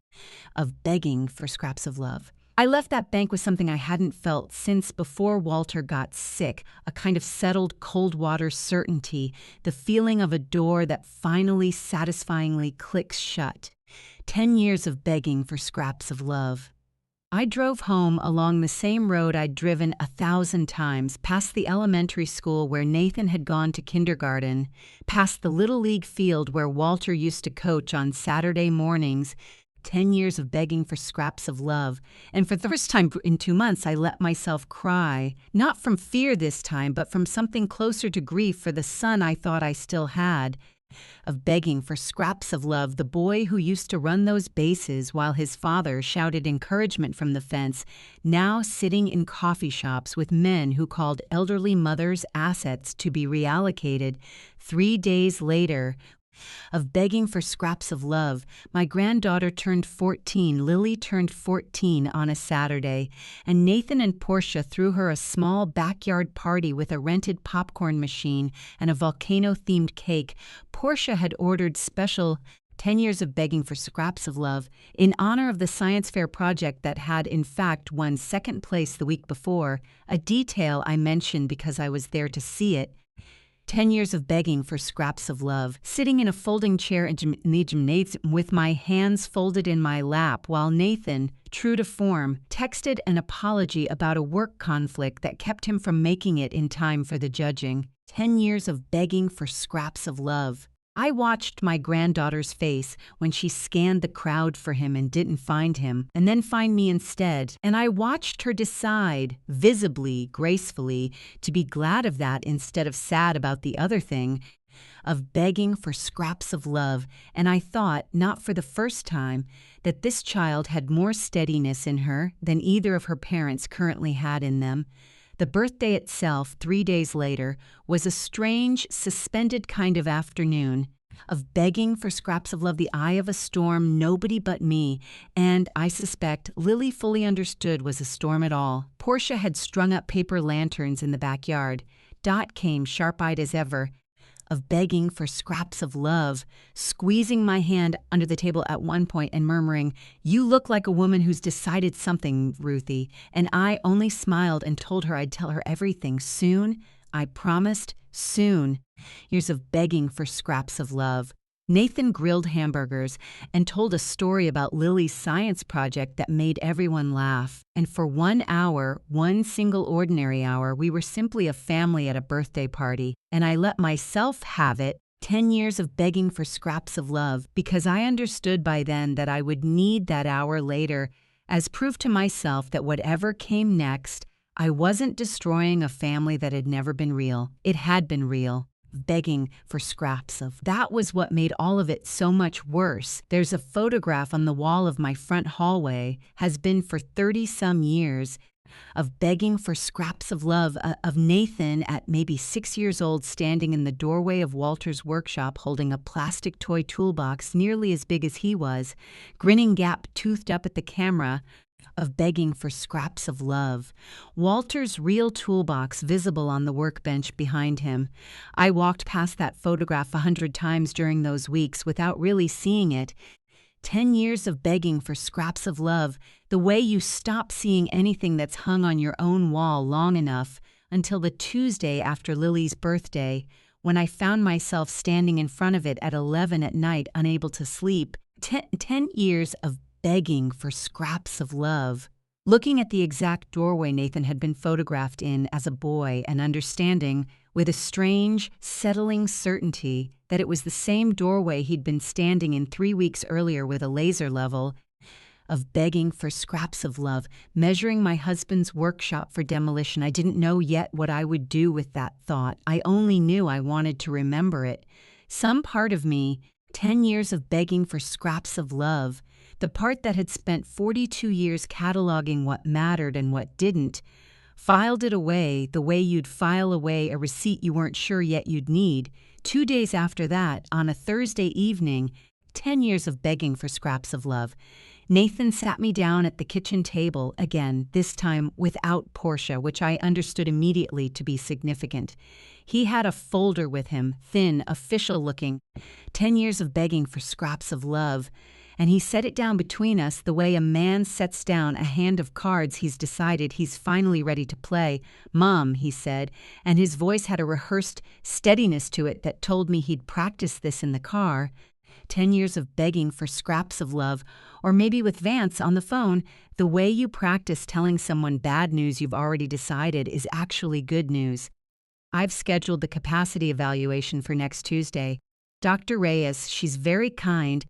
Of begging for scraps of love. I left that bank with something I hadn't felt since before Walter got sick, a kind of settled cold water certainty, the feeling of a door that finally satisfyingly clicks shut. 10 years of begging for scraps of love. I drove home along the same road I'd driven 1,000 times, past the elementary school where Nathan had gone to kindergarten, past the Little League field where Walter used to coach on Saturday mornings. 10 years of begging for scraps of love, and for the first time in 2 months I let myself cry, not from fear this time, but from something closer to grief for the son I thought I still had. Of begging for scraps of love, the boy who used to run those bases while his father shouted encouragement from the fence, now sitting in coffee shops with men who called elderly mothers' assets to be reallocated. 3 days later, of begging for scraps of love, my granddaughter turned 14, Lily turned 14 on a Saturday, and Nathan and Portia threw her a small backyard party with a rented popcorn machine and a volcano-themed cake. Portia had ordered special 10 years of begging for scraps of love in honor of the science fair project that had in fact won second place the week before, a detail I mentioned because I was there to see it. 10 years of begging for scraps of love, sitting in a folding chair in the gymnasium with my hands folded in my lap while Nathan, true to form, texted an apology about a work conflict that kept him from making it in time for the judging. 10 years of begging for scraps of love. I watched my granddaughter's face when she scanned the crowd for him and didn't find him, and then find me instead, and I watched her decide, visibly, gracefully, to be glad of that instead of sad about the other thing, of begging for scraps of love, and I thought, not for the first time, that this child had more steadiness in her than either of her parents currently had in them. The birthday itself, 3 days later, was a strange, suspended kind of afternoon, of begging for scraps of love, the eye of a storm, nobody but me, and, I suspect, Lily fully understood was a storm at all. Portia had strung up paper lanterns in the backyard. Dot came, sharp-eyed as ever, of begging for scraps of love, squeezing my hand under the table at one point and murmuring, "You look like a woman who's decided something, Ruthie," and I only smiled and told her I'd tell her everything soon. I promised, soon. Years of begging for scraps of love. Nathan grilled hamburgers and told a story about Lily's science project that made everyone laugh. And for 1 hour, one single ordinary hour, we were simply a family at a birthday party. And I let myself have it, 10 years of begging for scraps of love, because I understood by then that I would need that hour later as proof to myself that whatever came next, I wasn't destroying a family that had never been real. It had been real. Begging for scraps of. That was what made all of it so much worse. There's a photograph on the wall of my front hallway, has been for 30-some years, of begging for scraps of love, of Nathan at maybe 6 years old standing in the doorway of Walter's workshop holding a plastic toy toolbox nearly as big as he was, grinning gap-toothed up at the camera, of begging for scraps of love. Walter's real toolbox visible on the workbench behind him. I walked past that photograph 100 times during those weeks without really seeing it. 10 years of begging for scraps of love, the way you stop seeing anything that's hung on your own wall long enough until the Tuesday after Lily's birthday, when I found myself standing in front of it at 11 at night, unable to sleep. 10 years of begging for scraps of love. Looking at the exact doorway Nathan had been photographed in as a boy and understanding, with a strange, settling certainty, that it was the same doorway he'd been standing in 3 weeks earlier with a laser level, of begging for scraps of love, measuring my husband's workshop for demolition. I didn't know yet what I would do with that thought. I only knew I wanted to remember it. Some part of me, 10 years of begging for scraps of love, the part that had spent 42 years cataloging what mattered and what didn't, filed it away the way you'd file away a receipt you weren't sure yet you'd need. 2 days after that, on a Thursday evening, 10 years of begging for scraps of love, Nathan sat me down at the kitchen table again, this time without Portia, which I understood immediately to be significant. He had a folder with him, thin, official-looking, 10 years of begging for scraps of love, and he set it down between us the way a man sets down a hand of cards he's decided he's finally ready to play. "Mom," he said, and his voice had a rehearsed steadiness to it that told me he'd practiced this in the car. 10 years of begging for scraps of love, or maybe with Vance on the phone, the way you practice telling someone bad news you've already decided is actually good news. I've scheduled the capacity evaluation for next Tuesday. Dr. Reyes, she's very kind,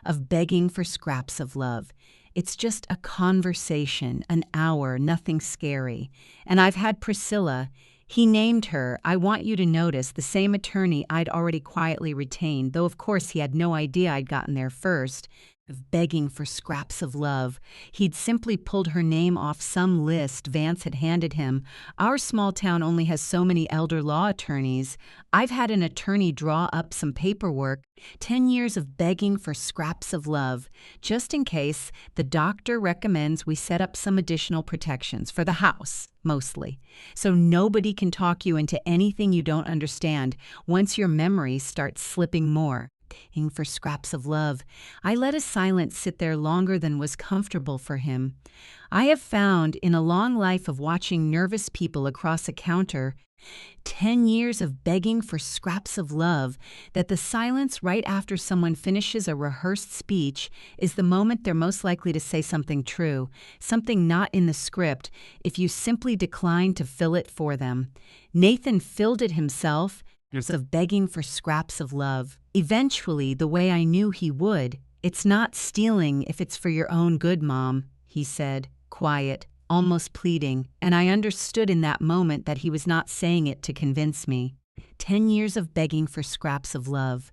of begging for scraps of love. It's just a conversation, an hour, nothing scary. And I've had Priscilla. He named her, I want you to notice, the same attorney I'd already quietly retained, though of course he had no idea I'd gotten there first, of begging for scraps of love. He'd simply pulled her name off some list Vance had handed him. Our small town only has so many elder law attorneys. I've had an attorney draw up some paperwork, 10 years of begging for scraps of love. Just in case, the doctor recommends we set up some additional protections for the house, mostly, so nobody can talk you into anything you don't understand once your memory starts slipping more. Begging for scraps of love. I let a silence sit there longer than was comfortable for him. I have found in a long life of watching nervous people across a counter, 10 years of begging for scraps of love, that the silence right after someone finishes a rehearsed speech is the moment they're most likely to say something true, something not in the script, if you simply decline to fill it for them. Nathan filled it himself, years of begging for scraps of love. Eventually, the way I knew he would. "It's not stealing if it's for your own good, Mom," he said, quiet, almost pleading, and I understood in that moment that he was not saying it to convince me. 10 years of begging for scraps of love.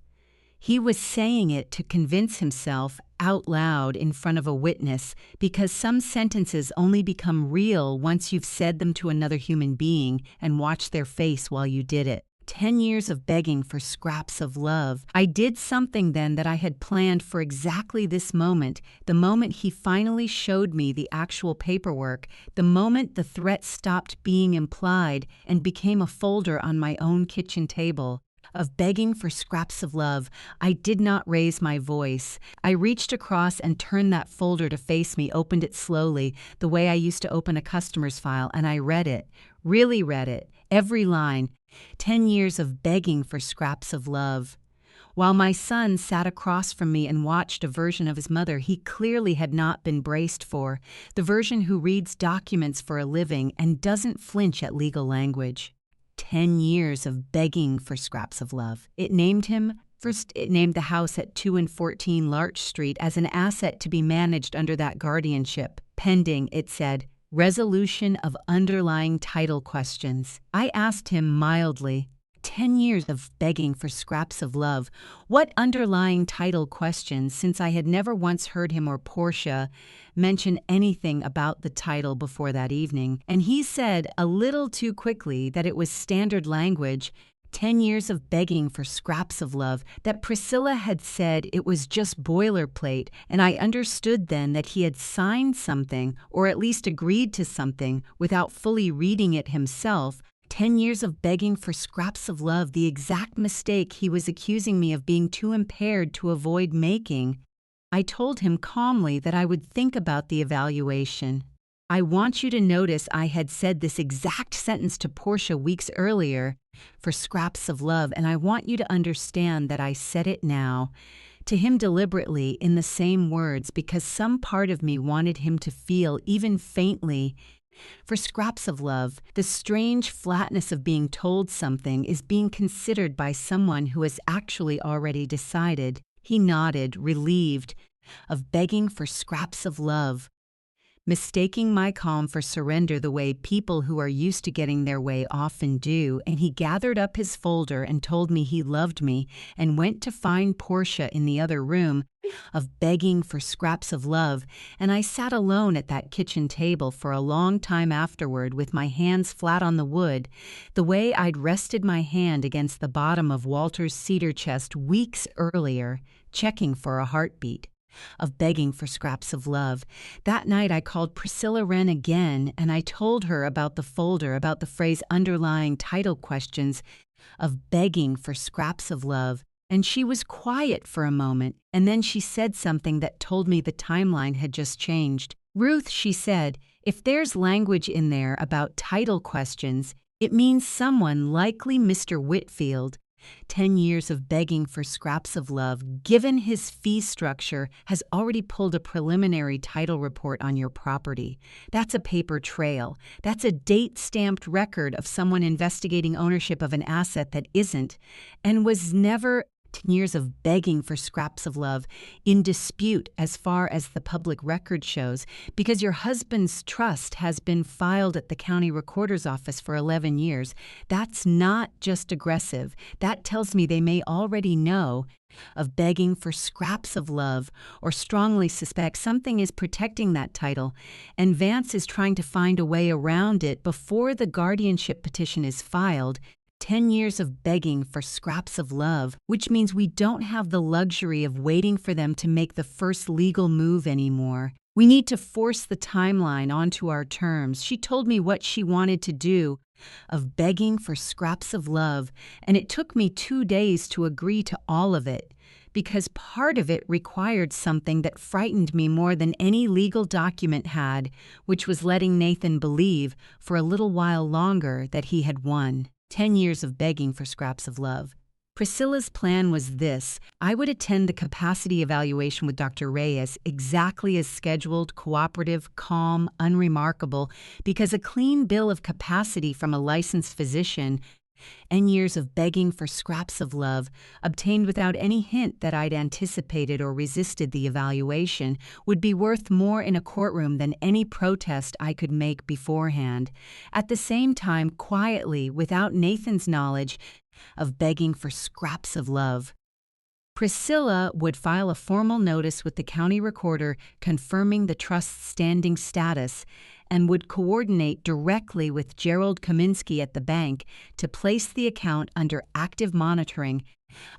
He was saying it to convince himself out loud in front of a witness, because some sentences only become real once you've said them to another human being and watched their face while you did it. 10 years of begging for scraps of love. I did something then that I had planned for exactly this moment, the moment he finally showed me the actual paperwork, the moment the threat stopped being implied and became a folder on my own kitchen table. Of begging for scraps of love, I did not raise my voice. I reached across and turned that folder to face me, opened it slowly, the way I used to open a customer's file, and I read it, really read it, every line. 10 years of begging for scraps of love. While my son sat across from me and watched a version of his mother he clearly had not been braced for, the version who reads documents for a living and doesn't flinch at legal language. 10 years of begging for scraps of love. It named him. First, it named the house at 2 and 14 Larch Street as an asset to be managed under that guardianship, pending, it said, resolution of underlying title questions. I asked him mildly, 10 years of begging for scraps of love, what underlying title questions, since I had never once heard him or Portia mention anything about the title before that evening, and he said a little too quickly that it was standard language. 10 years of begging for scraps of love, that Priscilla had said it was just boilerplate, and I understood then that he had signed something, or at least agreed to something, without fully reading it himself. 10 years of begging for scraps of love, the exact mistake he was accusing me of being too impaired to avoid making. I told him calmly that I would think about the evaluation. I want you to notice I had said this exact sentence to Portia weeks earlier, for scraps of love, and I want you to understand that I said it now, to him deliberately in the same words, because some part of me wanted him to feel, even faintly, for scraps of love, the strange flatness of being told something is being considered by someone who has actually already decided. He nodded, relieved, of begging for scraps of love, mistaking my calm for surrender the way people who are used to getting their way often do, and he gathered up his folder and told me he loved me and went to find Portia in the other room, of begging for scraps of love, and I sat alone at that kitchen table for a long time afterward with my hands flat on the wood, the way I'd rested my hand against the bottom of Walter's cedar chest weeks earlier, checking for a heartbeat. Of begging for scraps of love. That night I called Priscilla Wren again, and I told her about the folder, about the phrase underlying title questions, of begging for scraps of love, and she was quiet for a moment, and then she said something that told me the timeline had just changed. Ruth, she said, if there's language in there about title questions, it means someone, likely Mr. Whitfield, 10 years of begging for scraps of love, given his fee structure, has already pulled a preliminary title report on your property. That's a paper trail. That's a date-stamped record of someone investigating ownership of an asset that isn't, and was never 10 years of begging for scraps of love in dispute as far as the public record shows, because your husband's trust has been filed at the county recorder's office for 11 years. That's not just aggressive. That tells me they may already know of begging for scraps of love or strongly suspect something is protecting that title, and Vance is trying to find a way around it before the guardianship petition is filed. 10 years of begging for scraps of love, which means we don't have the luxury of waiting for them to make the first legal move anymore. We need to force the timeline onto our terms. She told me what she wanted to do, of begging for scraps of love, and it took me 2 days to agree to all of it, because part of it required something that frightened me more than any legal document had, which was letting Nathan believe, for a little while longer, that he had won. 10 years of begging for scraps of love. Priscilla's plan was this. I would attend the capacity evaluation with Dr. Reyes exactly as scheduled, cooperative, calm, unremarkable, because a clean bill of capacity from a licensed physician and years of begging for scraps of love, obtained without any hint that I'd anticipated or resisted the evaluation, would be worth more in a courtroom than any protest I could make beforehand. At the same time, quietly, without Nathan's knowledge, of begging for scraps of love. Priscilla would file a formal notice with the county recorder confirming the trust's standing status, and would coordinate directly with Gerald Kaminsky at the bank to place the account under active monitoring,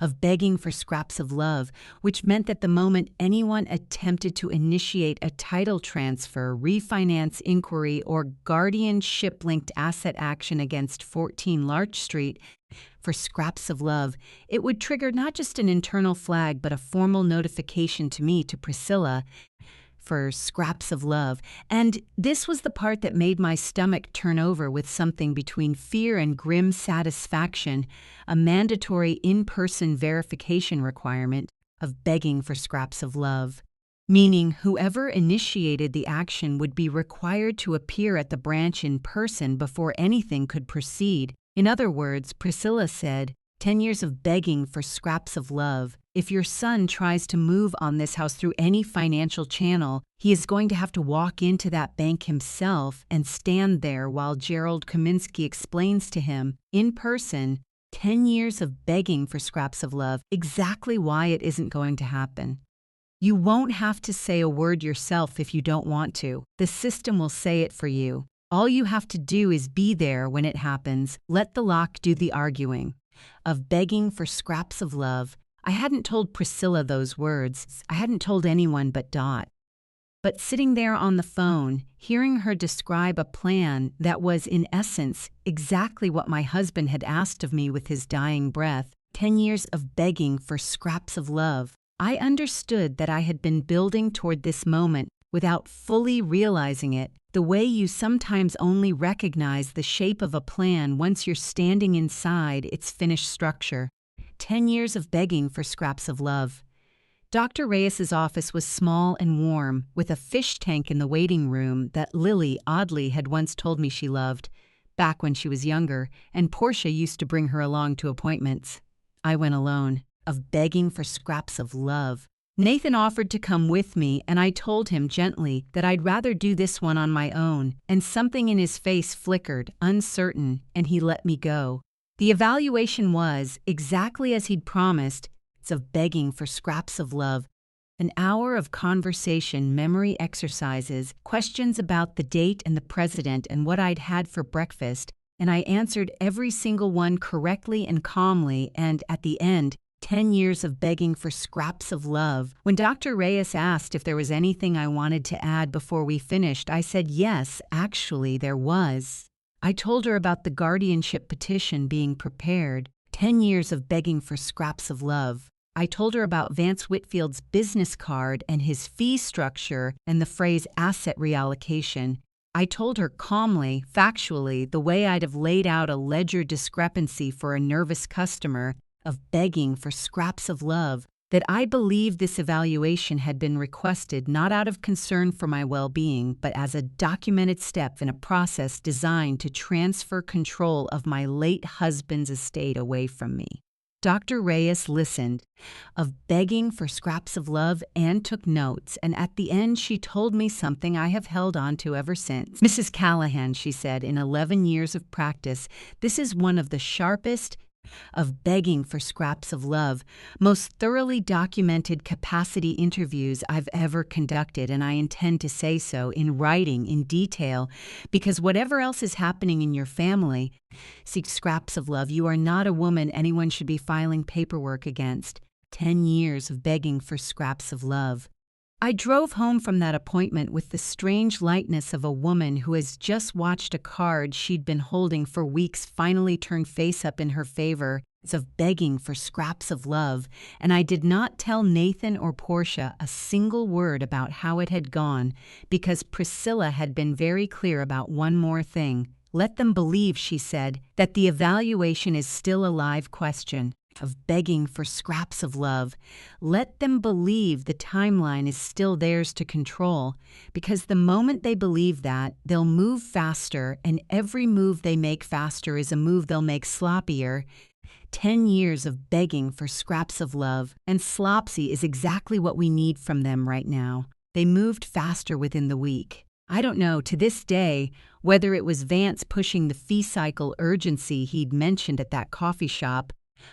of begging for scraps of love, which meant that the moment anyone attempted to initiate a title transfer, refinance inquiry, or guardianship-linked asset action against 14 Larch Street for scraps of love, it would trigger not just an internal flag but a formal notification to me, to Priscilla, for scraps of love. And this was the part that made my stomach turn over with something between fear and grim satisfaction, a mandatory in-person verification requirement of begging for scraps of love. Meaning whoever initiated the action would be required to appear at the branch in person before anything could proceed. In other words, Priscilla said, 10 years of begging for scraps of love. If your son tries to move on this house through any financial channel, he is going to have to walk into that bank himself and stand there while Gerald Kaminsky explains to him, in person, 10 years of begging for scraps of love, exactly why it isn't going to happen. You won't have to say a word yourself if you don't want to. The system will say it for you. All you have to do is be there when it happens. Let the lock do the arguing. Of begging for scraps of love, I hadn't told Priscilla those words. I hadn't told anyone but Dot. But sitting there on the phone, hearing her describe a plan that was, in essence, exactly what my husband had asked of me with his dying breath, 10 years of begging for scraps of love, I understood that I had been building toward this moment without fully realizing it, the way you sometimes only recognize the shape of a plan once you're standing inside its finished structure. 10 years of begging for scraps of love. Dr. Reyes's office was small and warm, with a fish tank in the waiting room that Lily oddly had once told me she loved, back when she was younger, and Portia used to bring her along to appointments. I went alone. Of begging for scraps of love. Nathan offered to come with me, and I told him gently that I'd rather do this one on my own, and something in his face flickered, uncertain, and he let me go. The evaluation was, exactly as he'd promised, it's of begging for scraps of love. An hour of conversation, memory exercises, questions about the date and the president and what I'd had for breakfast, and I answered every single one correctly and calmly, and at the end, 10 years of begging for scraps of love. When Dr. Reyes asked if there was anything I wanted to add before we finished, I said yes, actually there was. I told her about the guardianship petition being prepared, 10 years of begging for scraps of love. I told her about Vance Whitfield's business card and his fee structure and the phrase asset reallocation. I told her calmly, factually, the way I'd have laid out a ledger discrepancy for a nervous customer, of begging for scraps of love, that I believed this evaluation had been requested not out of concern for my well-being, but as a documented step in a process designed to transfer control of my late husband's estate away from me. Dr. Reyes listened, of begging for scraps of love, and took notes, and at the end she told me something I have held on to ever since. Mrs. Callahan, she said, in 11 years of practice, this is one of the sharpest, of begging for scraps of love, most thoroughly documented capacity interviews I've ever conducted, and I intend to say so in writing, in detail, because whatever else is happening in your family, seek scraps of love. You are not a woman anyone should be filing paperwork against. 10 years of begging for scraps of love. I drove home from that appointment with the strange lightness of a woman who has just watched a card she'd been holding for weeks finally turn face up in her favor. It's of begging for scraps of love, and I did not tell Nathan or Portia a single word about how it had gone, because Priscilla had been very clear about one more thing. Let them believe, she said, that the evaluation is still a live question. Of begging for scraps of love. Let them believe the timeline is still theirs to control, because the moment they believe that, they'll move faster, and every move they make faster is a move they'll make sloppier. 10 years of begging for scraps of love, and slopsy is exactly what we need from them right now. They moved faster within the week. I don't know, to this day, whether it was Vance pushing the fee cycle urgency he'd mentioned at that coffee shop,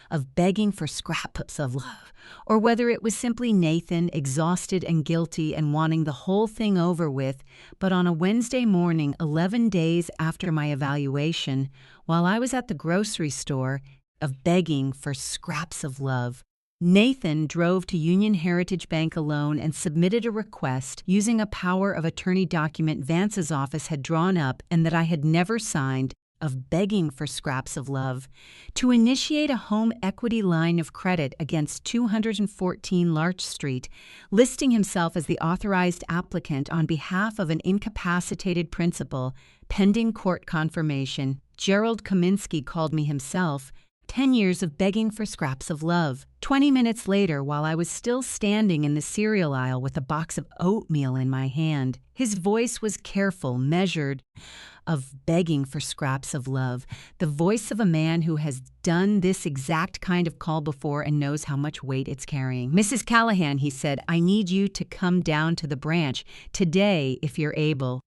of begging for scraps of love, or whether it was simply Nathan, exhausted and guilty and wanting the whole thing over with, but on a Wednesday morning, 11 days after my evaluation, while I was at the grocery store, of begging for scraps of love. Nathan drove to Union Heritage Bank alone and submitted a request using a power of attorney document Vance's office had drawn up and that I had never signed, of begging for scraps of love, to initiate a home equity line of credit against 214 Larch Street, listing himself as the authorized applicant on behalf of an incapacitated principal, pending court confirmation. Gerald Kaminsky called me himself, 10 years of begging for scraps of love. 20 minutes later, while I was still standing in the cereal aisle with a box of oatmeal in my hand, his voice was careful, measured, of begging for scraps of love, the voice of a man who has done this exact kind of call before and knows how much weight it's carrying. "Mrs. Callahan," he said, "I need you to come down to the branch today if you're able."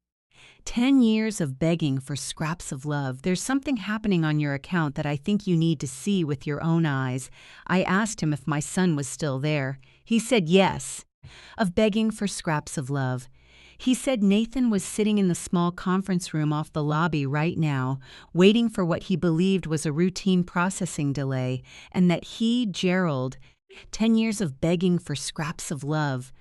10 years of begging for scraps of love. There's something happening on your account that I think you need to see with your own eyes. I asked him if my son was still there. He said yes. Of begging for scraps of love. He said Nathan was sitting in the small conference room off the lobby right now, waiting for what he believed was a routine processing delay, and that he, Gerald, 10 years of begging for scraps of love,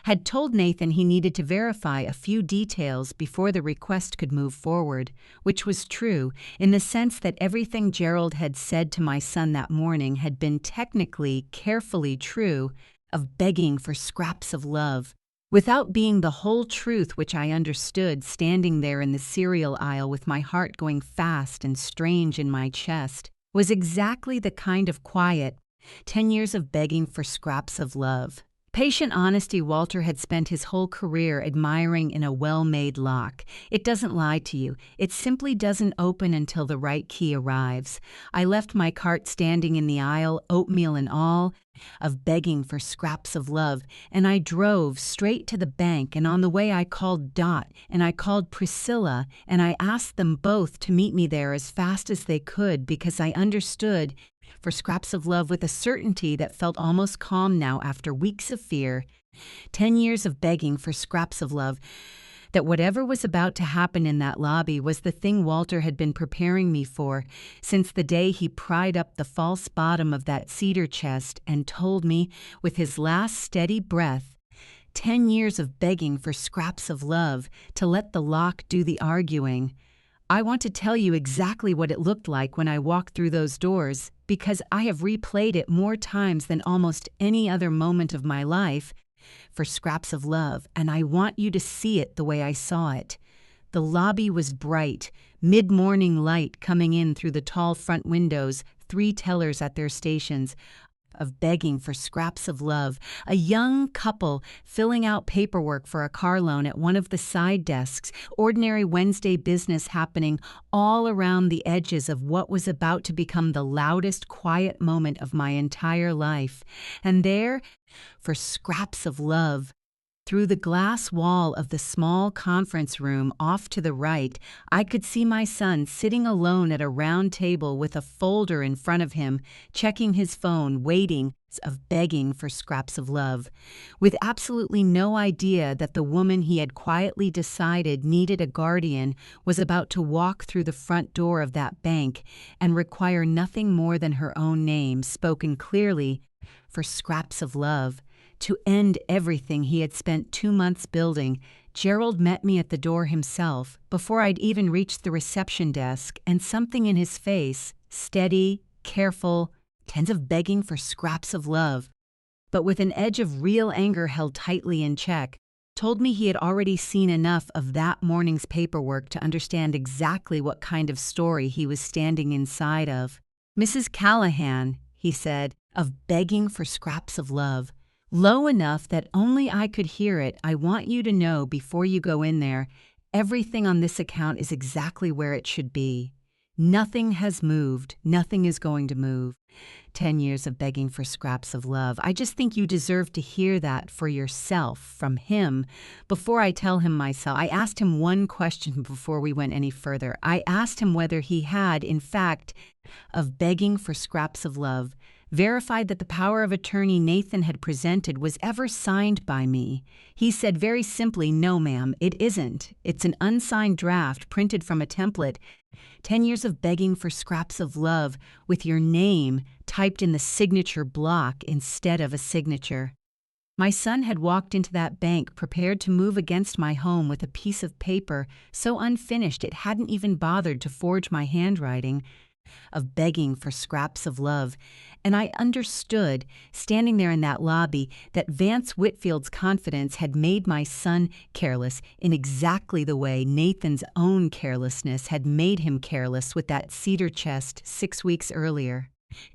had told Nathan he needed to verify a few details before the request could move forward, which was true in the sense that everything Gerald had said to my son that morning had been technically, carefully true, of begging for scraps of love, without being the whole truth which I understood standing there in the cereal aisle with my heart going fast and strange in my chest, was exactly the kind of quiet 10 years of begging for scraps of love. Patient honesty Walter had spent his whole career admiring in a well-made lock. It doesn't lie to you. It simply doesn't open until the right key arrives. I left my cart standing in the aisle, oatmeal and all, of begging for scraps of love, and I drove straight to the bank, and on the way I called Dot, and I called Priscilla, and I asked them both to meet me there as fast as they could because I understood for scraps of love with a certainty that felt almost calm now after weeks of fear, 10 years of begging for scraps of love, that whatever was about to happen in that lobby was the thing Walter had been preparing me for since the day he pried up the false bottom of that cedar chest and told me, with his last steady breath, 10 years of begging for scraps of love, to let the lock do the arguing. I want to tell you exactly what it looked like when I walked through those doors, because I have replayed it more times than almost any other moment of my life for scraps of love, and I want you to see it the way I saw it. The lobby was bright, mid-morning light coming in through the tall front windows, 3 tellers at their stations, of begging for scraps of love, a young couple filling out paperwork for a car loan at one of the side desks, ordinary Wednesday business happening all around the edges of what was about to become the loudest quiet moment of my entire life. And there, for scraps of love, through the glass wall of the small conference room off to the right, I could see my son sitting alone at a round table with a folder in front of him, checking his phone, waiting, of begging for scraps of love, with absolutely no idea that the woman he had quietly decided needed a guardian was about to walk through the front door of that bank and require nothing more than her own name, spoken clearly, for scraps of love. To end everything he had spent 2 months building, Gerald met me at the door himself, before I'd even reached the reception desk, and something in his face, steady, careful, tens of begging for scraps of love, but with an edge of real anger held tightly in check, told me he had already seen enough of that morning's paperwork to understand exactly what kind of story he was standing inside of. "Mrs. Callahan," he said, "of begging for scraps of love. Low enough that only I could hear it, I want you to know before you go in there, everything on this account is exactly where it should be. Nothing has moved. Nothing is going to move. 10 years of begging for scraps of love. I just think you deserve to hear that for yourself, from him, before I tell him myself." I asked him one question before we went any further. I asked him whether he had, in fact, of begging for scraps of love, verified that the power of attorney Nathan had presented was ever signed by me. He said very simply, "No, ma'am, it isn't. It's an unsigned draft printed from a template. 10 years of begging for scraps of love with your name typed in the signature block instead of a signature." My son had walked into that bank prepared to move against my home with a piece of paper so unfinished it hadn't even bothered to forge my handwriting, of begging for scraps of love, and I understood, standing there in that lobby, that Vance Whitfield's confidence had made my son careless in exactly the way Nathan's own carelessness had made him careless with that cedar chest 6 weeks earlier.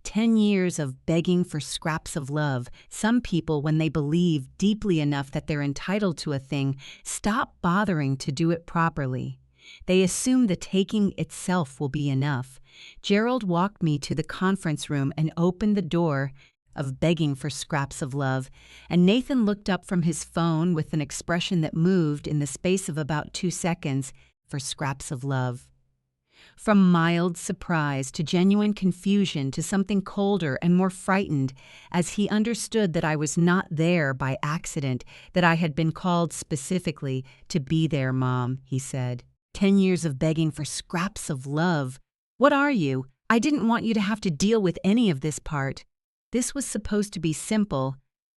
10 years of begging for scraps of love. Some people, when they believe deeply enough that they're entitled to a thing, stop bothering to do it properly. They assume the taking itself will be enough. Gerald walked me to the conference room and opened the door of begging for scraps of love, and Nathan looked up from his phone with an expression that moved in the space of about 2 seconds for scraps of love. From mild surprise to genuine confusion to something colder and more frightened, as he understood that I was not there by accident, that I had been called specifically to be there, Mom, he said. 10 years of begging for scraps of love. What are you? I didn't want you to have to deal with any of this part. This was supposed to be simple.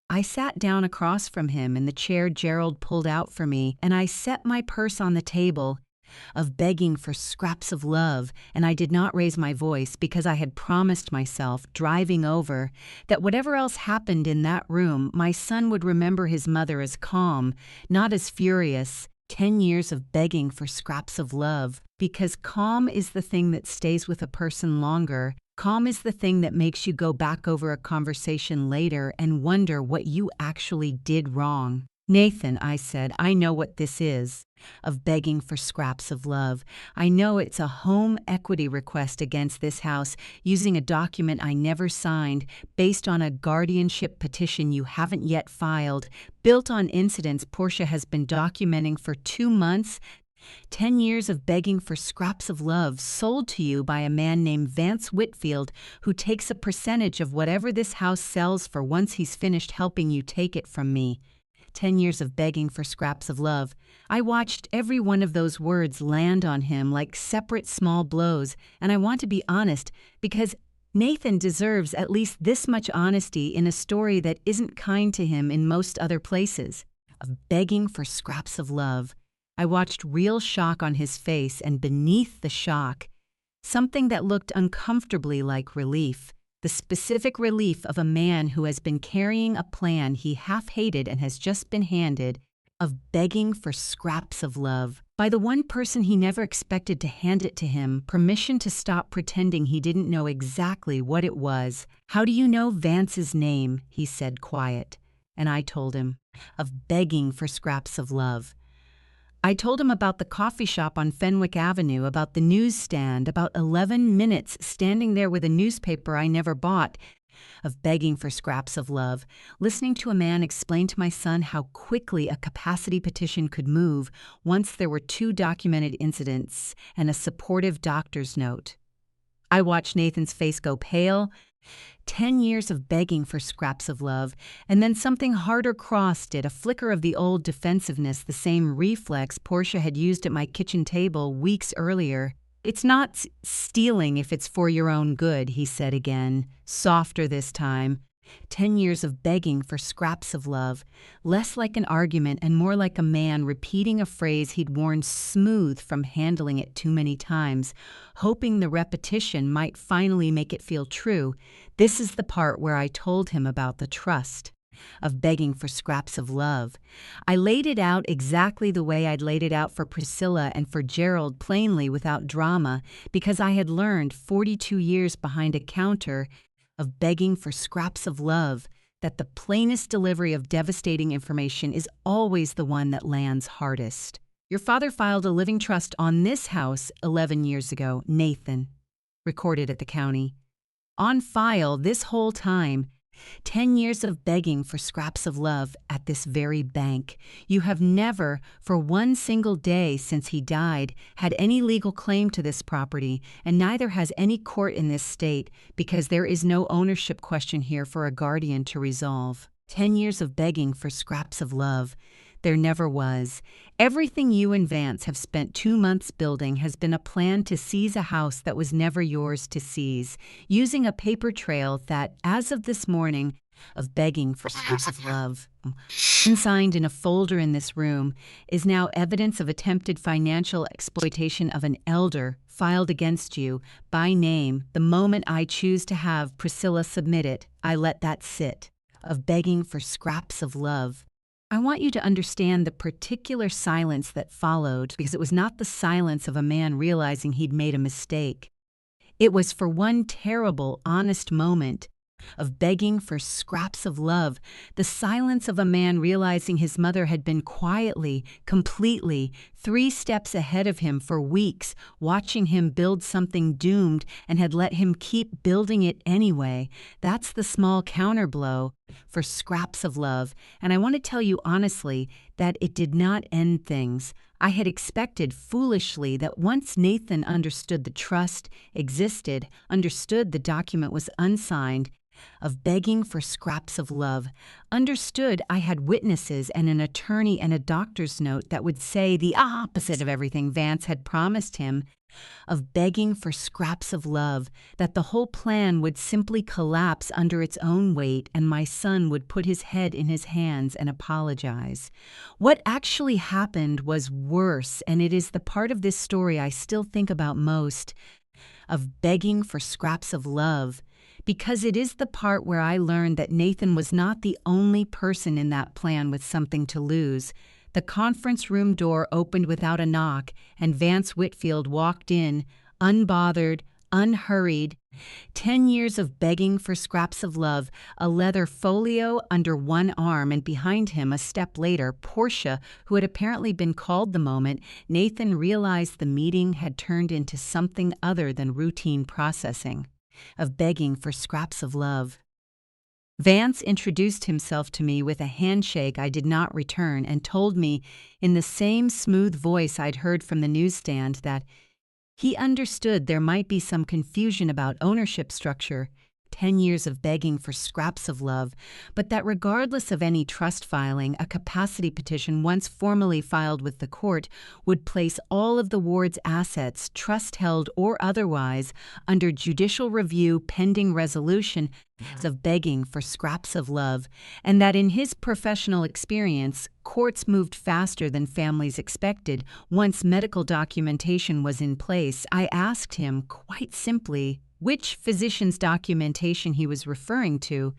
I sat down across from him in the chair Gerald pulled out for me, and I set my purse on the table. Of begging for scraps of love, and I did not raise my voice because I had promised myself, driving over, that whatever else happened in that room, my son would remember his mother as calm, not as furious. 10 years of begging for scraps of love, because calm is the thing that stays with a person longer. Calm is the thing that makes you go back over a conversation later and wonder what you actually did wrong. Nathan, I said, I know what this is, of begging for scraps of love. I know it's a home equity request against this house using a document I never signed, based on a guardianship petition you haven't yet filed, built on incidents Portia has been documenting for 2 months. 10 years of begging for scraps of love sold to you by a man named Vance Whitfield, who takes a percentage of whatever this house sells for once he's finished helping you take it from me. 10 years of begging for scraps of love. I watched every one of those words land on him like separate small blows, and I want to be honest because Nathan deserves at least this much honesty in a story that isn't kind to him in most other places. Of begging for scraps of love. I watched real shock on his face, and beneath the shock, something that looked uncomfortably like relief. The specific relief of a man who has been carrying a plan he half-hated and has just been handed, of begging for scraps of love, by the one person he never expected to hand it to him, permission to stop pretending he didn't know exactly what it was. How do you know Vance's name? He said, quiet. And I told him, of begging for scraps of love. I told him about the coffee shop on Fenwick Avenue, about the newsstand, about 11 minutes standing there with a newspaper I never bought, of begging for scraps of love, listening to a man explain to my son how quickly a capacity petition could move once there were 2 documented incidents and a supportive doctor's note. I watched Nathan's face go pale. 10 years of begging for scraps of love, and then something harder crossed it, a flicker of the old defensiveness, the same reflex Portia had used at my kitchen table weeks earlier. It's not stealing if it's for your own good, he said again, softer this time. 10 years of begging for scraps of love, less like an argument and more like a man repeating a phrase he'd worn smooth from handling it too many times, hoping the repetition might finally make it feel true. This is the part where I told him about the trust, of begging for scraps of love. I laid it out exactly the way I'd laid it out for Priscilla and for Gerald, plainly without drama, because I had learned 42 years behind a counter of begging for scraps of love, that the plainest delivery of devastating information is always the one that lands hardest. Your father filed a living trust on this house 11 years ago, Nathan, recorded at the county. On file this whole time, 10 years of begging for scraps of love at this very bank. You have never, for one single day since he died, had any legal claim to this property, and neither has any court in this state, because there is no ownership question here for a guardian to resolve. 10 years of begging for scraps of love. There never was. Everything you and Vance have spent 2 months building has been a plan to seize a house that was never yours to seize, using a paper trail that, as of this morning, of begging for scraps of love, unsigned in a folder in this room, is now evidence of attempted financial exploitation of an elder filed against you by name. The moment I choose to have Priscilla submit it, I let that sit, of begging for scraps of love. I want you to understand the particular silence that followed, because it was not the silence of a man realizing he'd made a mistake. It was for one terrible, honest moment of begging for scraps of love, the silence of a man realizing his mother had been quietly, completely, 3 steps ahead of him for weeks, watching him build something doomed and had let him keep building it anyway. That's the small counterblow for scraps of love, and I want to tell you honestly that it did not end things. I had expected foolishly that once Nathan understood the trust existed, understood the document was unsigned, of begging for scraps of love, understood I had witnesses and an attorney and a doctor's note that would say the opposite of everything Vance had promised him, of begging for scraps of love, that the whole plan would simply collapse under its own weight and my son would put his head in his hands and apologize. What actually happened was worse, and it is the part of this story I still think about most, of begging for scraps of love, because it is the part where I learned that Nathan was not the only person in that plan with something to lose. The conference room door opened without a knock, and Vance Whitfield walked in, unbothered, unhurried. 10 years of begging for scraps of love, a leather folio under one arm, and behind him, a step later, Portia, who had apparently been called the moment Nathan realized the meeting had turned into something other than routine processing, of begging for scraps of love. Vance introduced himself to me with a handshake I did not return and told me in the same smooth voice I'd heard from the newsstand that he understood there might be some confusion about ownership structure, 10 years of begging for scraps of love, but that regardless of any trust filing, a capacity petition once formally filed with the court would place all of the ward's assets, trust-held or otherwise, under judicial review pending resolution of begging for scraps of love, and that in his professional experience, courts moved faster than families expected. Once medical documentation was in place, I asked him, quite simply, which physician's documentation he was referring to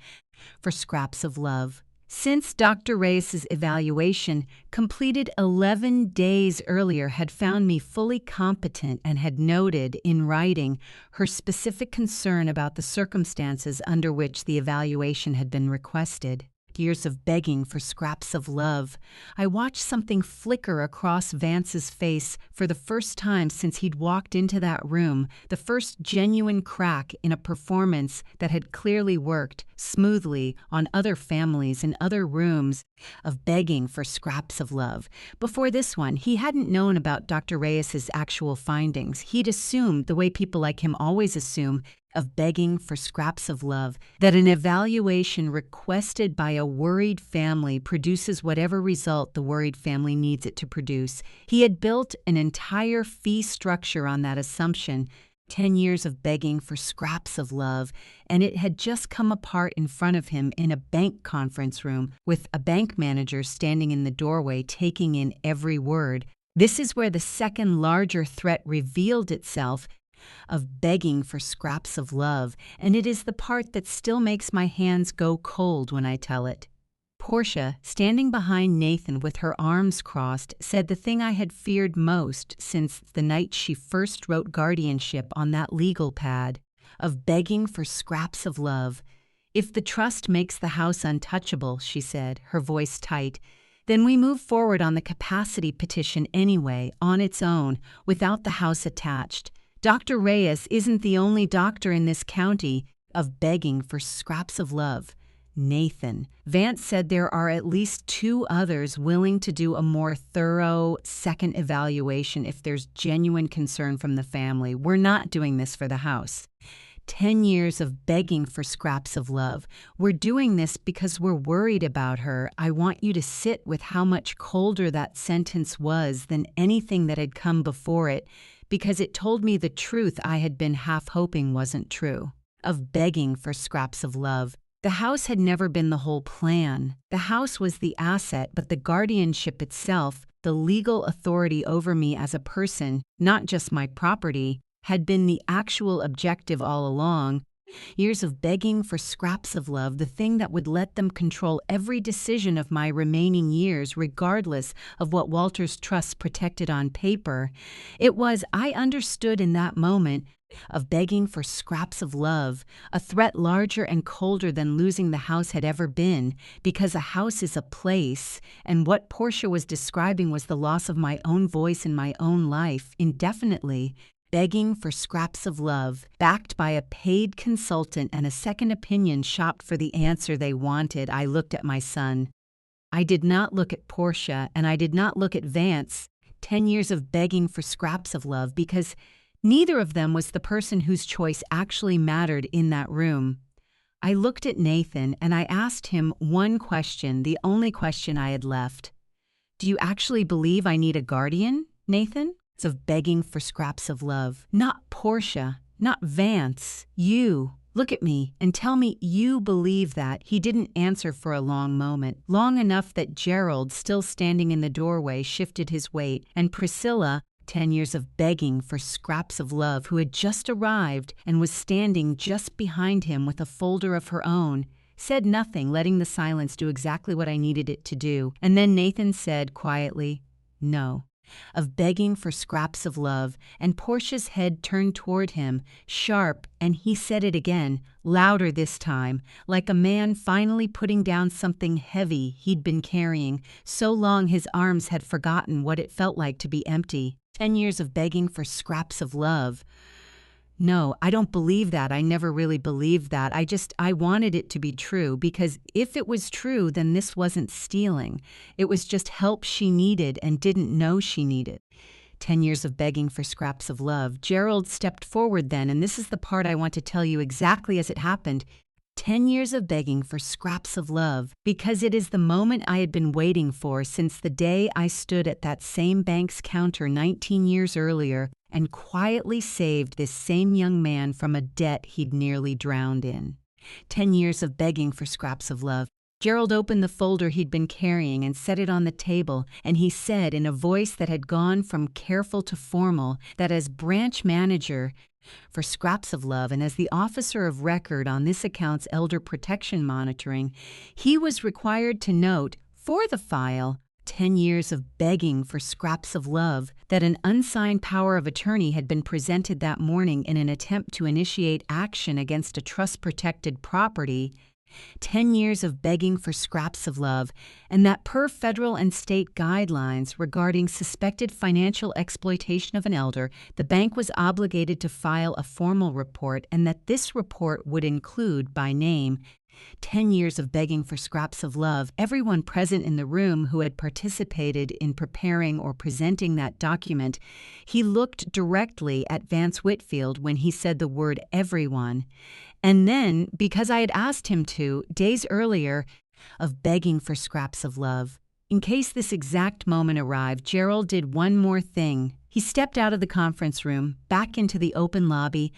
for scraps of love. Since Dr. Reyes's evaluation, completed 11 days earlier, had found me fully competent and had noted in writing her specific concern about the circumstances under which the evaluation had been requested. Years of begging for scraps of love. I watched something flicker across Vance's face for the first time since he'd walked into that room, the first genuine crack in a performance that had clearly worked smoothly on other families in other rooms, of begging for scraps of love. Before this one, he hadn't known about Dr. Reyes's actual findings. He'd assumed, the way people like him always assume, of begging for scraps of love, that an evaluation requested by a worried family produces whatever result the worried family needs it to produce. He had built an entire fee structure on that assumption, 10 years of begging for scraps of love, and it had just come apart in front of him in a bank conference room with a bank manager standing in the doorway taking in every word. This is where the second larger threat revealed itself, of begging for scraps of love, and it is the part that still makes my hands go cold when I tell it. Portia, standing behind Nathan with her arms crossed, said the thing I had feared most since the night she first wrote guardianship on that legal pad, of begging for scraps of love. If the trust makes the house untouchable, she said, her voice tight, then we move forward on the capacity petition anyway, on its own, without the house attached. Dr. Reyes isn't the only doctor in this county of begging for scraps of love. Nathan. Vance said there are at least 2 others willing to do a more thorough second evaluation if there's genuine concern from the family. We're not doing this for the house. 10 years of begging for scraps of love. We're doing this because we're worried about her. I want you to sit with how much colder that sentence was than anything that had come before it, because it told me the truth I had been half hoping wasn't true, of begging for scraps of love. The house had never been the whole plan. The house was the asset, but the guardianship itself, the legal authority over me as a person, not just my property, had been the actual objective all along. Years of begging for scraps of love, the thing that would let them control every decision of my remaining years, regardless of what Walter's trust protected on paper. I understood in that moment, of begging for scraps of love, a threat larger and colder than losing the house had ever been, because a house is a place, and what Portia was describing was the loss of my own voice in my own life, indefinitely. Begging for scraps of love, backed by a paid consultant and a second opinion shopped for the answer they wanted. I looked at my son. I did not look at Portia, and I did not look at Vance. 10 years of begging for scraps of love, because neither of them was the person whose choice actually mattered in that room. I looked at Nathan and I asked him one question, the only question I had left. Do you actually believe I need a guardian, Nathan? Of begging for scraps of love. Not Portia, not Vance, you. Look at me and tell me you believe that. He didn't answer for a long moment, long enough that Gerald, still standing in the doorway, shifted his weight, and Priscilla, 10 years of begging for scraps of love, who had just arrived and was standing just behind him with a folder of her own, said nothing, letting the silence do exactly what I needed it to do. And then Nathan said quietly, no. Of begging for scraps of love, and Portia's head turned toward him, sharp, and he said it again, louder this time, like a man finally putting down something heavy he'd been carrying. So long his arms had forgotten what it felt like to be empty. 10 years of begging for scraps of love. No, I don't believe that. I never really believed that. I wanted it to be true, because if it was true, then this wasn't stealing. It was just help she needed and didn't know she needed. 10 years of begging for scraps of love. Gerald stepped forward then, and this is the part I want to tell you exactly as it happened. 10 years of begging for scraps of love, because it is the moment I had been waiting for since the day I stood at that same bank's counter 19 years earlier and quietly saved this same young man from a debt he'd nearly drowned in. 10 years of begging for scraps of love. Gerald opened the folder he'd been carrying and set it on the table, and he said in a voice that had gone from careful to formal that as branch manager for scraps of love and as the officer of record on this account's elder protection monitoring, he was required to note, for the file, 10 years of begging for scraps of love, that an unsigned power of attorney had been presented that morning in an attempt to initiate action against a trust-protected property. 10 years of begging for scraps of love, and that per federal and state guidelines regarding suspected financial exploitation of an elder, the bank was obligated to file a formal report, and that this report would include, by name, 10 years of begging for scraps of love. Everyone present in the room who had participated in preparing or presenting that document, he looked directly at Vance Whitfield when he said the word everyone. And then, because I had asked him to, days earlier, of begging for scraps of love. In case this exact moment arrived, Gerald did one more thing. He stepped out of the conference room, back into the open lobby.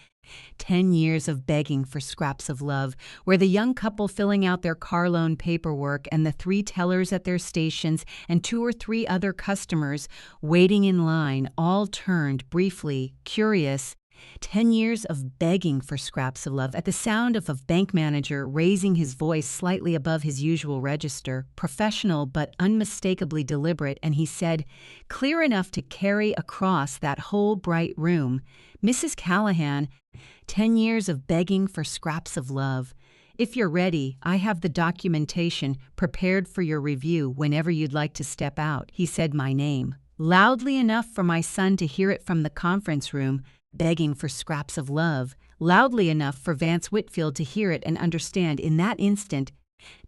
10 years of begging for scraps of love, where the young couple filling out their car loan paperwork and the 3 tellers at their stations and 2 or 3 other customers waiting in line all turned, briefly, curious. 10 years of begging for scraps of love at the sound of a bank manager raising his voice slightly above his usual register, professional but unmistakably deliberate, and he said, clear enough to carry across that whole bright room, Mrs. Callahan, 10 years of begging for scraps of love. If you're ready, I have the documentation prepared for your review whenever you'd like to step out. He said my name, loudly enough for my son to hear it from the conference room, begging for scraps of love, loudly enough for Vance Whitfield to hear it and understand in that instant,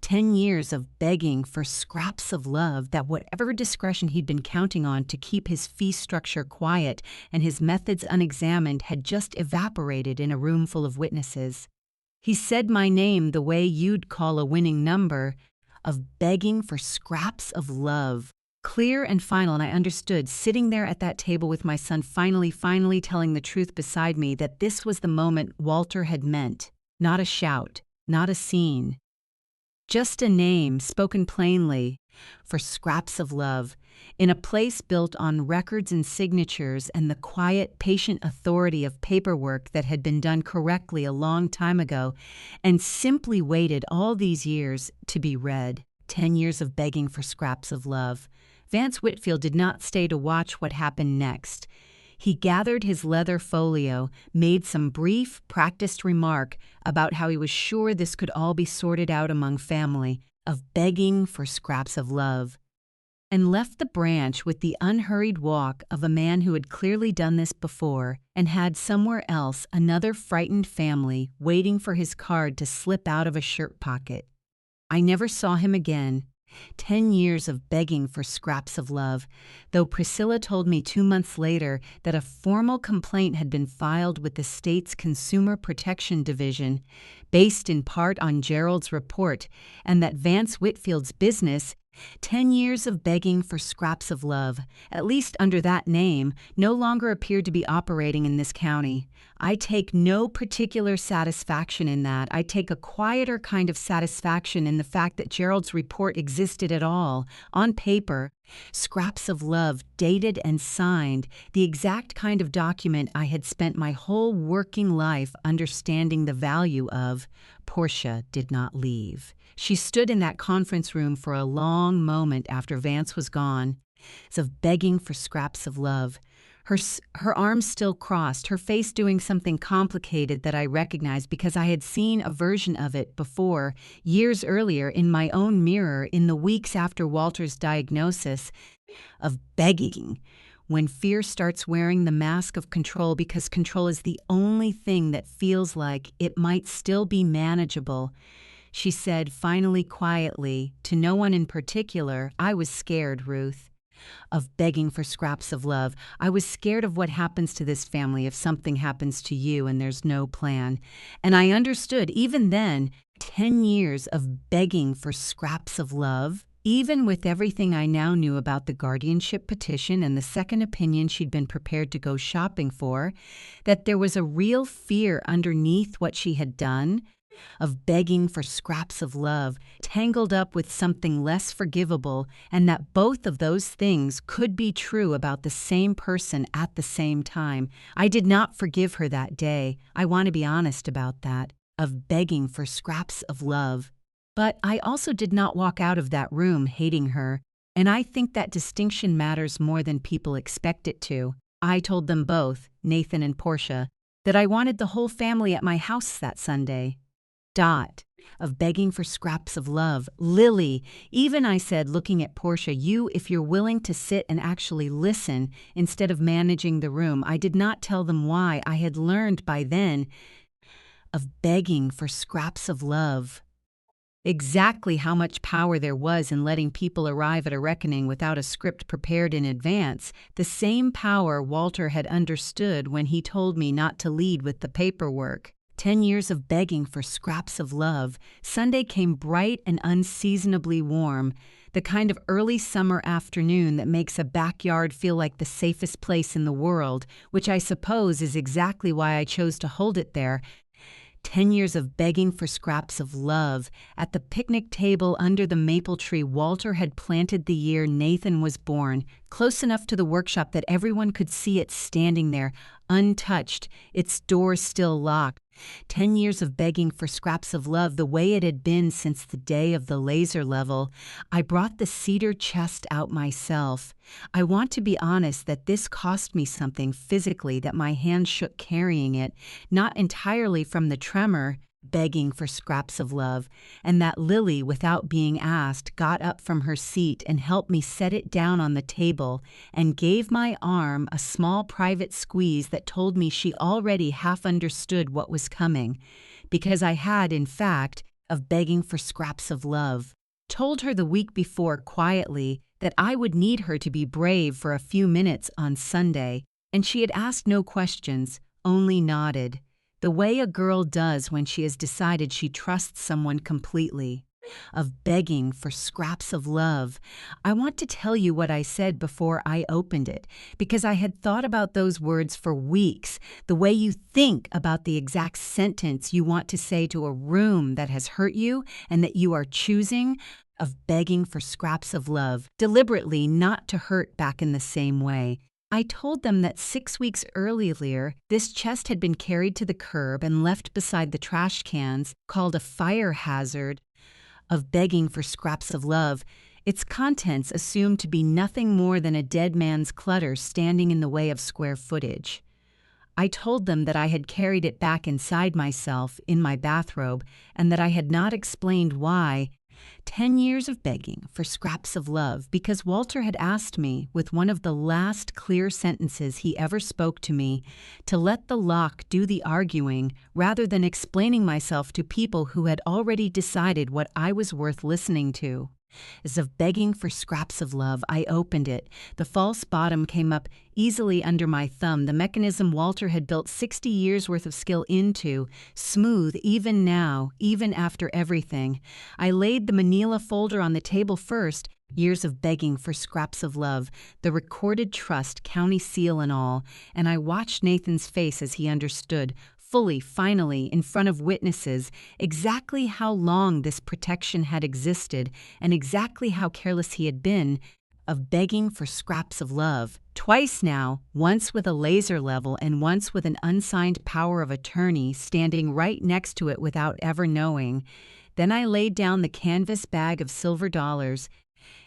10 years of begging for scraps of love, that whatever discretion he'd been counting on to keep his fee structure quiet and his methods unexamined had just evaporated in a room full of witnesses. He said my name the way you'd call a winning number, of begging for scraps of love. Clear and final, and I understood, sitting there at that table with my son finally telling the truth beside me, that this was the moment Walter had meant. Not a shout, not a scene. Just a name, spoken plainly, for scraps of love, in a place built on records and signatures and the quiet, patient authority of paperwork that had been done correctly a long time ago and simply waited all these years to be read. 10 years of begging for scraps of love. Vance Whitfield did not stay to watch what happened next. He gathered his leather folio, made some brief, practiced remark about how he was sure this could all be sorted out among family, of begging for scraps of love, and left the branch with the unhurried walk of a man who had clearly done this before and had somewhere else another frightened family waiting for his card to slip out of a shirt pocket. I never saw him again. 10 years of begging for scraps of love, though Priscilla told me 2 months later that a formal complaint had been filed with the state's Consumer Protection Division, based in part on Gerald's report, and that Vance Whitfield's business, 10 years of begging for scraps of love, at least under that name, no longer appeared to be operating in this county. I take no particular satisfaction in that. I take a quieter kind of satisfaction in the fact that Gerald's report existed at all, on paper, scraps of love, dated and signed, the exact kind of document I had spent my whole working life understanding the value of. Portia did not leave. She stood in that conference room for a long moment after Vance was gone, of begging for scraps of love. Her arms still crossed, her face doing something complicated that I recognized because I had seen a version of it before, years earlier, in my own mirror in the weeks after Walter's diagnosis, of begging. When fear starts wearing the mask of control because control is the only thing that feels like it might still be manageable. She said, finally quietly, to no one in particular, I was scared, Ruth. Of begging for scraps of love. I was scared of what happens to this family if something happens to you and there's no plan. And I understood, even then, 10 years of begging for scraps of love, even with everything I now knew about the guardianship petition and the second opinion she'd been prepared to go shopping for, that there was a real fear underneath what she had done, of begging for scraps of love, tangled up with something less forgivable, and that both of those things could be true about the same person at the same time. I did not forgive her that day. I want to be honest about that, of begging for scraps of love. But I also did not walk out of that room hating her, and I think that distinction matters more than people expect it to. I told them both, Nathan and Portia, that I wanted the whole family at my house that Sunday. Of begging for scraps of love. Lily, even I said, looking at Portia, if you're willing to sit and actually listen instead of managing the room. I did not tell them why. I had learned by then of begging for scraps of love. Exactly how much power there was in letting people arrive at a reckoning without a script prepared in advance, the same power Walter had understood when he told me not to lead with the paperwork. 10 years of begging for scraps of love. Sunday came bright and unseasonably warm, the kind of early summer afternoon that makes a backyard feel like the safest place in the world, which I suppose is exactly why I chose to hold it there. 10 years of begging for scraps of love. At the picnic table under the maple tree Walter had planted the year Nathan was born, close enough to the workshop that everyone could see it standing there, untouched, its doors still locked. 10 years of begging for scraps of love the way it had been since the day of the laser level. I brought the cedar chest out myself. I want to be honest that this cost me something physically, that my hands shook carrying it, not entirely from the tremor, begging for scraps of love, and that Lily, without being asked, got up from her seat and helped me set it down on the table and gave my arm a small private squeeze that told me she already half understood what was coming, because I had, in fact, of begging for scraps of love. Told her the week before quietly that I would need her to be brave for a few minutes on Sunday, and she had asked no questions, only nodded. The way a girl does when she has decided she trusts someone completely. Of begging for scraps of love. I want to tell you what I said before I opened it, because I had thought about those words for weeks, the way you think about the exact sentence you want to say to a room that has hurt you and that you are choosing. of begging for scraps of love, deliberately not to hurt back in the same way. I told them that 6 weeks earlier, this chest had been carried to the curb and left beside the trash cans, called a fire hazard, of begging for scraps of love, its contents assumed to be nothing more than a dead man's clutter standing in the way of square footage. I told them that I had carried it back inside myself in my bathrobe and that I had not explained why. 10 years of begging for scraps of love because Walter had asked me, with one of the last clear sentences he ever spoke to me, to let the lock do the arguing rather than explaining myself to people who had already decided what I was worth listening to. As of begging for scraps of love, I opened it. The false bottom came up easily under my thumb, the mechanism Walter had built 60 years' worth of skill into, smooth even now, even after everything. I laid the manila folder on the table first, years of begging for scraps of love, the recorded trust, county seal and all, and I watched Nathan's face as he understood, fully, finally, in front of witnesses, exactly how long this protection had existed and exactly how careless he had been of begging for scraps of love. Twice now, once with a laser level and once with an unsigned power of attorney standing right next to it without ever knowing. Then I laid down the canvas bag of silver dollars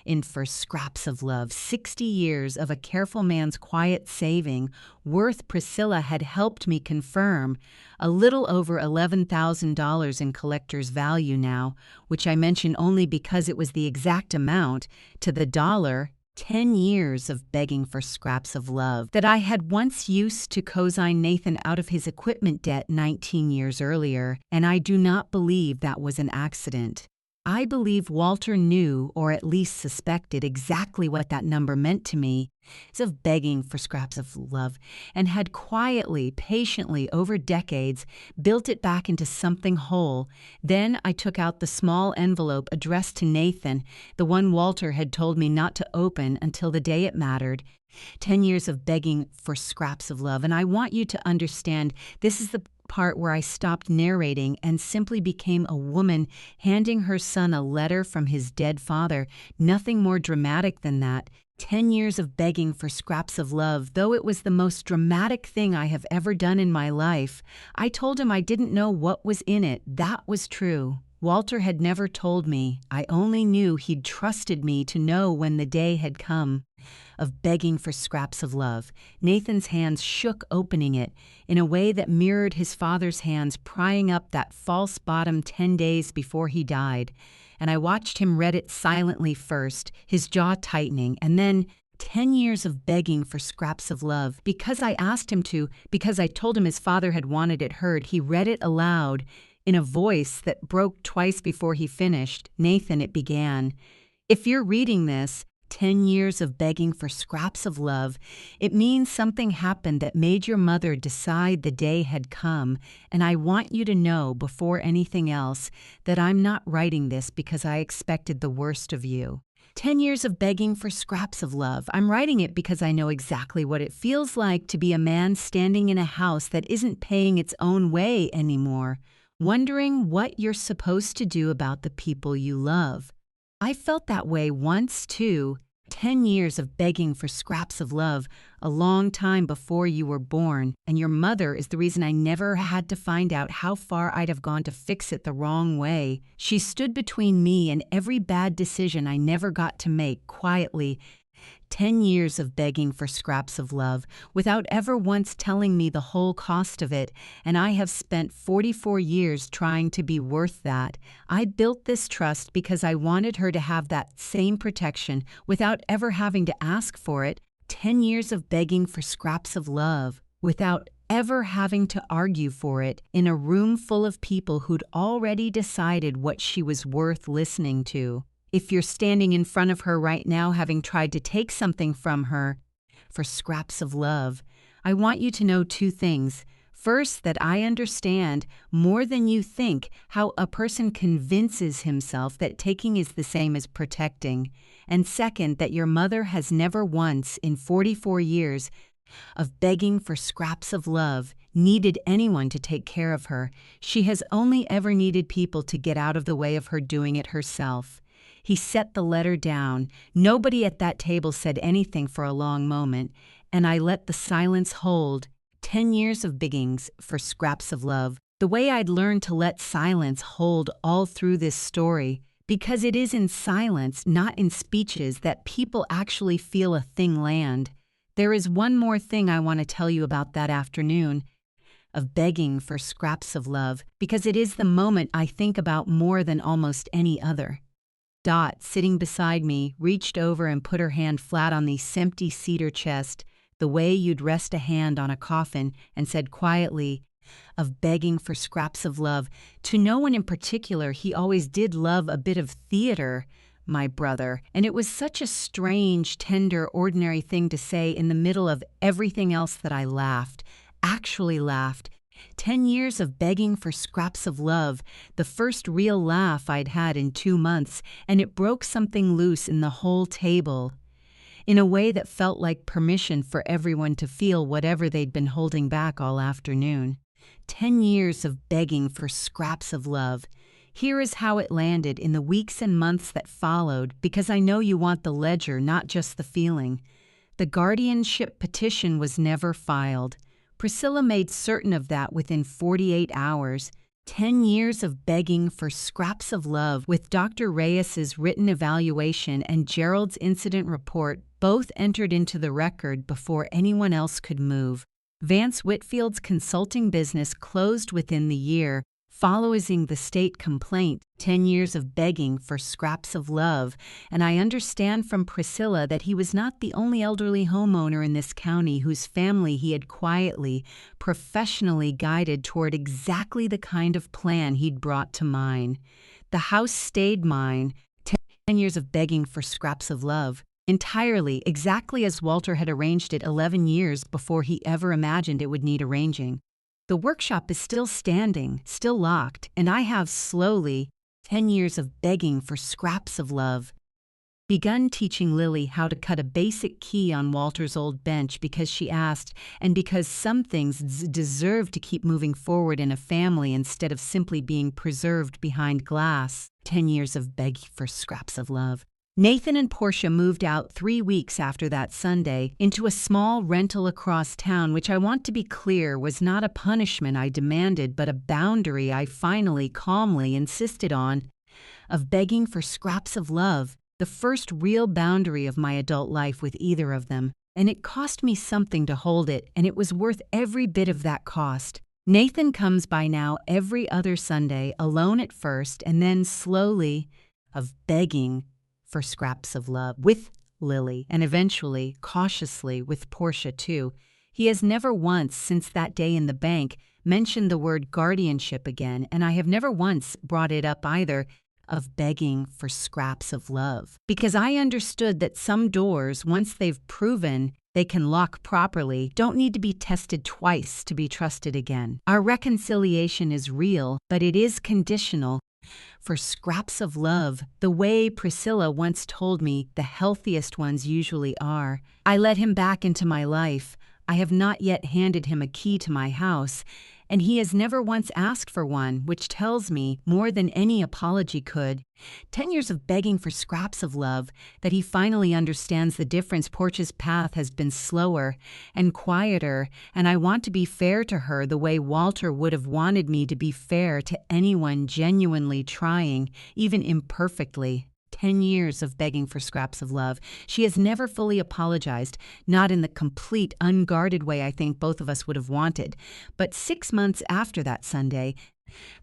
in for scraps of love, 60 years of a careful man's quiet saving, worth Priscilla had helped me confirm, a little over $11,000 in collector's value now, which I mention only because it was the exact amount, to the dollar. 10 years of begging for scraps of love that I had once used to cosign Nathan out of his equipment debt 19 years earlier, and I do not believe that was an accident. I believe Walter knew, or at least suspected, exactly what that number meant to me, of begging for scraps of love, and had quietly, patiently, over decades, built it back into something whole. Then I took out the small envelope addressed to Nathan, the one Walter had told me not to open until the day it mattered. 10 years of begging for scraps of love, and I want you to understand this is the part where I stopped narrating and simply became a woman handing her son a letter from his dead father. Nothing more dramatic than that. 10 years of begging for scraps of love, though it was the most dramatic thing I have ever done in my life. I told him I didn't know what was in it. That was true. Walter had never told me. I only knew he'd trusted me to know when the day had come. Of begging for scraps of love. Nathan's hands shook opening it in a way that mirrored his father's hands prying up that false bottom 10 days before he died. And I watched him read it silently first, his jaw tightening, and then 10 years of begging for scraps of love. Because I asked him to, because I told him his father had wanted it heard, he read it aloud in a voice that broke twice before he finished. Nathan, it began. If you're reading this, 10 years of begging for scraps of love, it means something happened that made your mother decide the day had come, and I want you to know before anything else that I'm not writing this because I expected the worst of you. 10 years of begging for scraps of love. I'm writing it because I know exactly what it feels like to be a man standing in a house that isn't paying its own way anymore, wondering what you're supposed to do about the people you love. I felt that way once, too. 10 years of begging for scraps of love, a long time before you were born, and your mother is the reason I never had to find out how far I'd have gone to fix it the wrong way. She stood between me and every bad decision I never got to make, quietly. 10 years of begging for scraps of love, without ever once telling me the whole cost of it, and I have spent 44 years trying to be worth that. I built this trust because I wanted her to have that same protection without ever having to ask for it. 10 years of begging for scraps of love, without ever having to argue for it, in a room full of people who'd already decided what she was worth listening to. If you're standing in front of her right now having tried to take something from her for scraps of love, I want you to know 2 things. First, that I understand more than you think how a person convinces himself that taking is the same as protecting. And second, that your mother has never once in 44 years of begging for scraps of love needed anyone to take care of her. She has only ever needed people to get out of the way of her doing it herself. He set the letter down. Nobody at that table said anything for a long moment, and I let the silence hold. 10 years of beggings for scraps of love. The way I'd learned to let silence hold all through this story, because it is in silence, not in speeches, that people actually feel a thing land. There is one more thing I want to tell you about that afternoon of begging for scraps of love, because it is the moment I think about more than almost any other. Dot, sitting beside me, reached over and put her hand flat on the empty cedar chest, the way you'd rest a hand on a coffin, and said quietly, of begging for scraps of love. To no one in particular, he always did love a bit of theater, my brother, and it was such a strange, tender, ordinary thing to say in the middle of everything else that I laughed, actually laughed. 10 years of begging for scraps of love, the first real laugh I'd had in 2 months, and it broke something loose in the whole table, in a way that felt like permission for everyone to feel whatever they'd been holding back all afternoon. 10 years of begging for scraps of love. Here is how it landed in the weeks and months that followed, because I know you want the ledger, not just the feeling. The guardianship petition was never filed. Priscilla made certain of that within 48 hours. 10 years of begging for scraps of love, with Dr. Reyes's written evaluation and Gerald's incident report both entered into the record before anyone else could move. Vance Whitfield's consulting business closed within the year, following the state complaint. 10 years of begging for scraps of love, and I understand from Priscilla that he was not the only elderly homeowner in this county whose family he had quietly, professionally guided toward exactly the kind of plan he'd brought to mine. The house stayed mine. 10 years of begging for scraps of love. Entirely, exactly as Walter had arranged it 11 years before he ever imagined it would need arranging. The workshop is still standing, still locked, and I have slowly, 10 years of begging for scraps of love, begun teaching Lily how to cut a basic key on Walter's old bench because she asked, and because some things deserve to keep moving forward in a family instead of simply being preserved behind glass. 10 years of begging for scraps of love. Nathan and Portia moved out 3 weeks after that Sunday into a small rental across town, which I want to be clear was not a punishment I demanded, but a boundary I finally calmly insisted on, of begging for scraps of love, the first real boundary of my adult life with either of them. And it cost me something to hold it, and it was worth every bit of that cost. Nathan comes by now every other Sunday, alone at first, and then slowly, of begging for scraps of love, with Lily, and eventually, cautiously, with Portia too. He has never once, since that day in the bank, mentioned the word guardianship again, and I have never once brought it up either, of begging for scraps of love. Because I understood that some doors, once they've proven they can lock properly, don't need to be tested twice to be trusted again. Our reconciliation is real, but it is conditional. For scraps of love, the way Priscilla once told me the healthiest ones usually are. I let him back into my life. I have not yet handed him a key to my house, and he has never once asked for one, which tells me, more than any apology could, 10 years of begging for scraps of love, that he finally understands the difference. Portia's path has been slower and quieter, and I want to be fair to her the way Walter would have wanted me to be fair to anyone genuinely trying, even imperfectly. 10 years of begging for scraps of love. She has never fully apologized, not in the complete, unguarded way I think both of us would have wanted. But 6 months after that Sunday,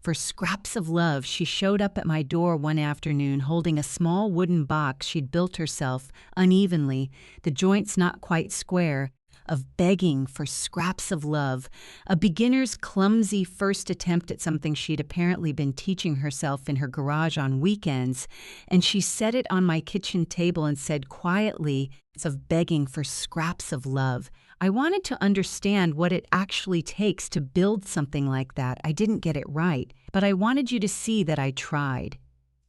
for scraps of love, she showed up at my door one afternoon holding a small wooden box she'd built herself, unevenly, the joints not quite square, of begging for scraps of love, a beginner's clumsy first attempt at something she'd apparently been teaching herself in her garage on weekends, and she set it on my kitchen table and said quietly, "It's of begging for scraps of love." I wanted to understand what it actually takes to build something like that. I didn't get it right, but I wanted you to see that I tried.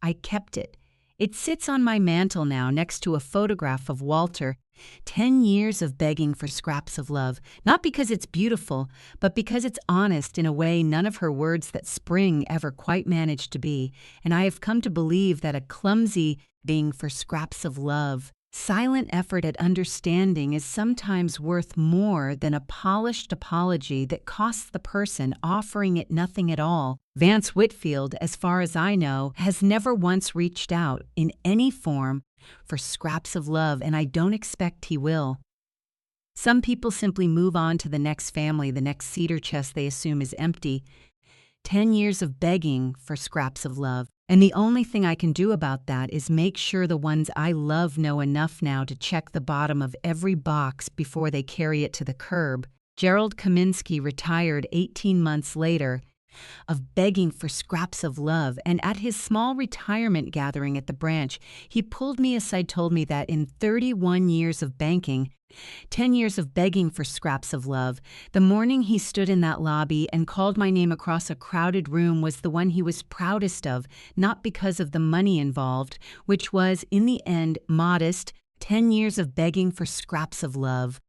I kept it. It sits on my mantel now next to a photograph of Walter. 10 years of begging for scraps of love, not because it's beautiful, but because it's honest in a way none of her words that spring ever quite managed to be, and I have come to believe that a clumsy begging for scraps of love. Silent effort at understanding is sometimes worth more than a polished apology that costs the person offering it nothing at all. Vance Whitfield, as far as I know, has never once reached out in any form for scraps of love, and I don't expect he will. Some people simply move on to the next family, the next cedar chest they assume is empty. 10 years of begging for scraps of love. And the only thing I can do about that is make sure the ones I love know enough now to check the bottom of every box before they carry it to the curb. Gerald Kaminsky retired 18 months later of begging for scraps of love, and at his small retirement gathering at the branch, he pulled me aside, told me that in 31 years of banking, 10 years of begging for scraps of love, the morning he stood in that lobby and called my name across a crowded room was the one he was proudest of, not because of the money involved, which was, in the end, modest, 10 years of begging for scraps of love,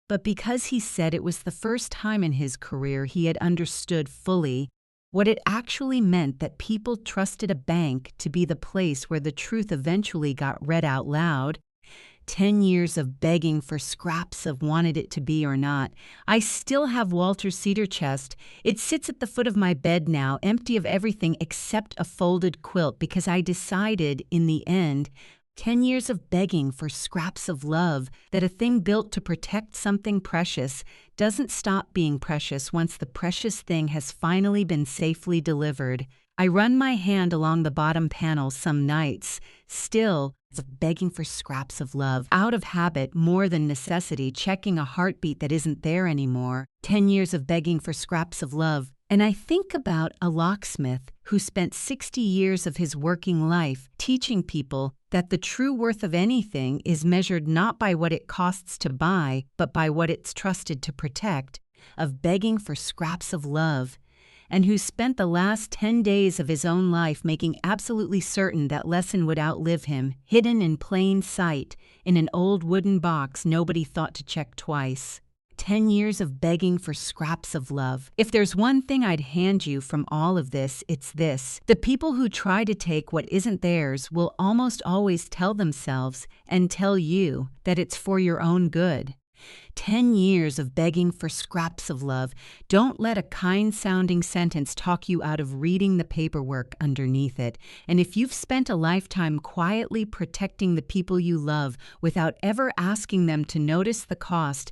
but because he said it was the first time in his career he had understood fully what it actually meant that people trusted a bank to be the place where the truth eventually got read out loud. 10 years of begging for scraps of wanted it to be or not. I still have Walter's cedar chest. It sits at the foot of my bed now, empty of everything except a folded quilt, because I decided in the end, 10 years of begging for scraps of love, that a thing built to protect something precious doesn't stop being precious once the precious thing has finally been safely delivered. I run my hand along the bottom panel some nights, still begging for scraps of love, out of habit more than necessity, checking a heartbeat that isn't there anymore. 10 years of begging for scraps of love. And I think about a locksmith who spent 60 years of his working life teaching people that the true worth of anything is measured not by what it costs to buy, but by what it's trusted to protect, of begging for scraps of love, and who spent the last 10 days of his own life making absolutely certain that lesson would outlive him, hidden in plain sight in an old wooden box nobody thought to check twice. 10 years of begging for scraps of love. If there's one thing I'd hand you from all of this, it's this. The people who try to take what isn't theirs will almost always tell themselves and tell you that it's for your own good. 10 years of begging for scraps of love. Don't let a kind-sounding sentence talk you out of reading the paperwork underneath it. And if you've spent a lifetime quietly protecting the people you love without ever asking them to notice the cost,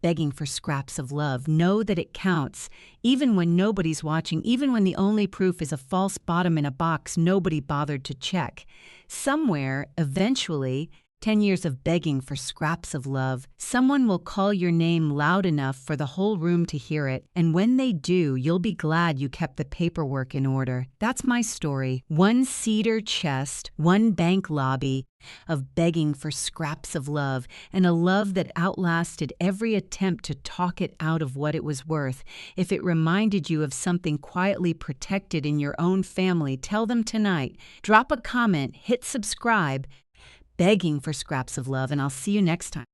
begging for scraps of love, know that it counts, even when nobody's watching, even when the only proof is a false bottom in a box nobody bothered to check. Somewhere, eventually, 10 years of begging for scraps of love, someone will call your name loud enough for the whole room to hear it, and when they do, you'll be glad you kept the paperwork in order. That's my story. One cedar chest, one bank lobby of begging for scraps of love, and a love that outlasted every attempt to talk it out of what it was worth. If it reminded you of something quietly protected in your own family, tell them tonight. Drop a comment, hit subscribe, begging for scraps of love, and I'll see you next time.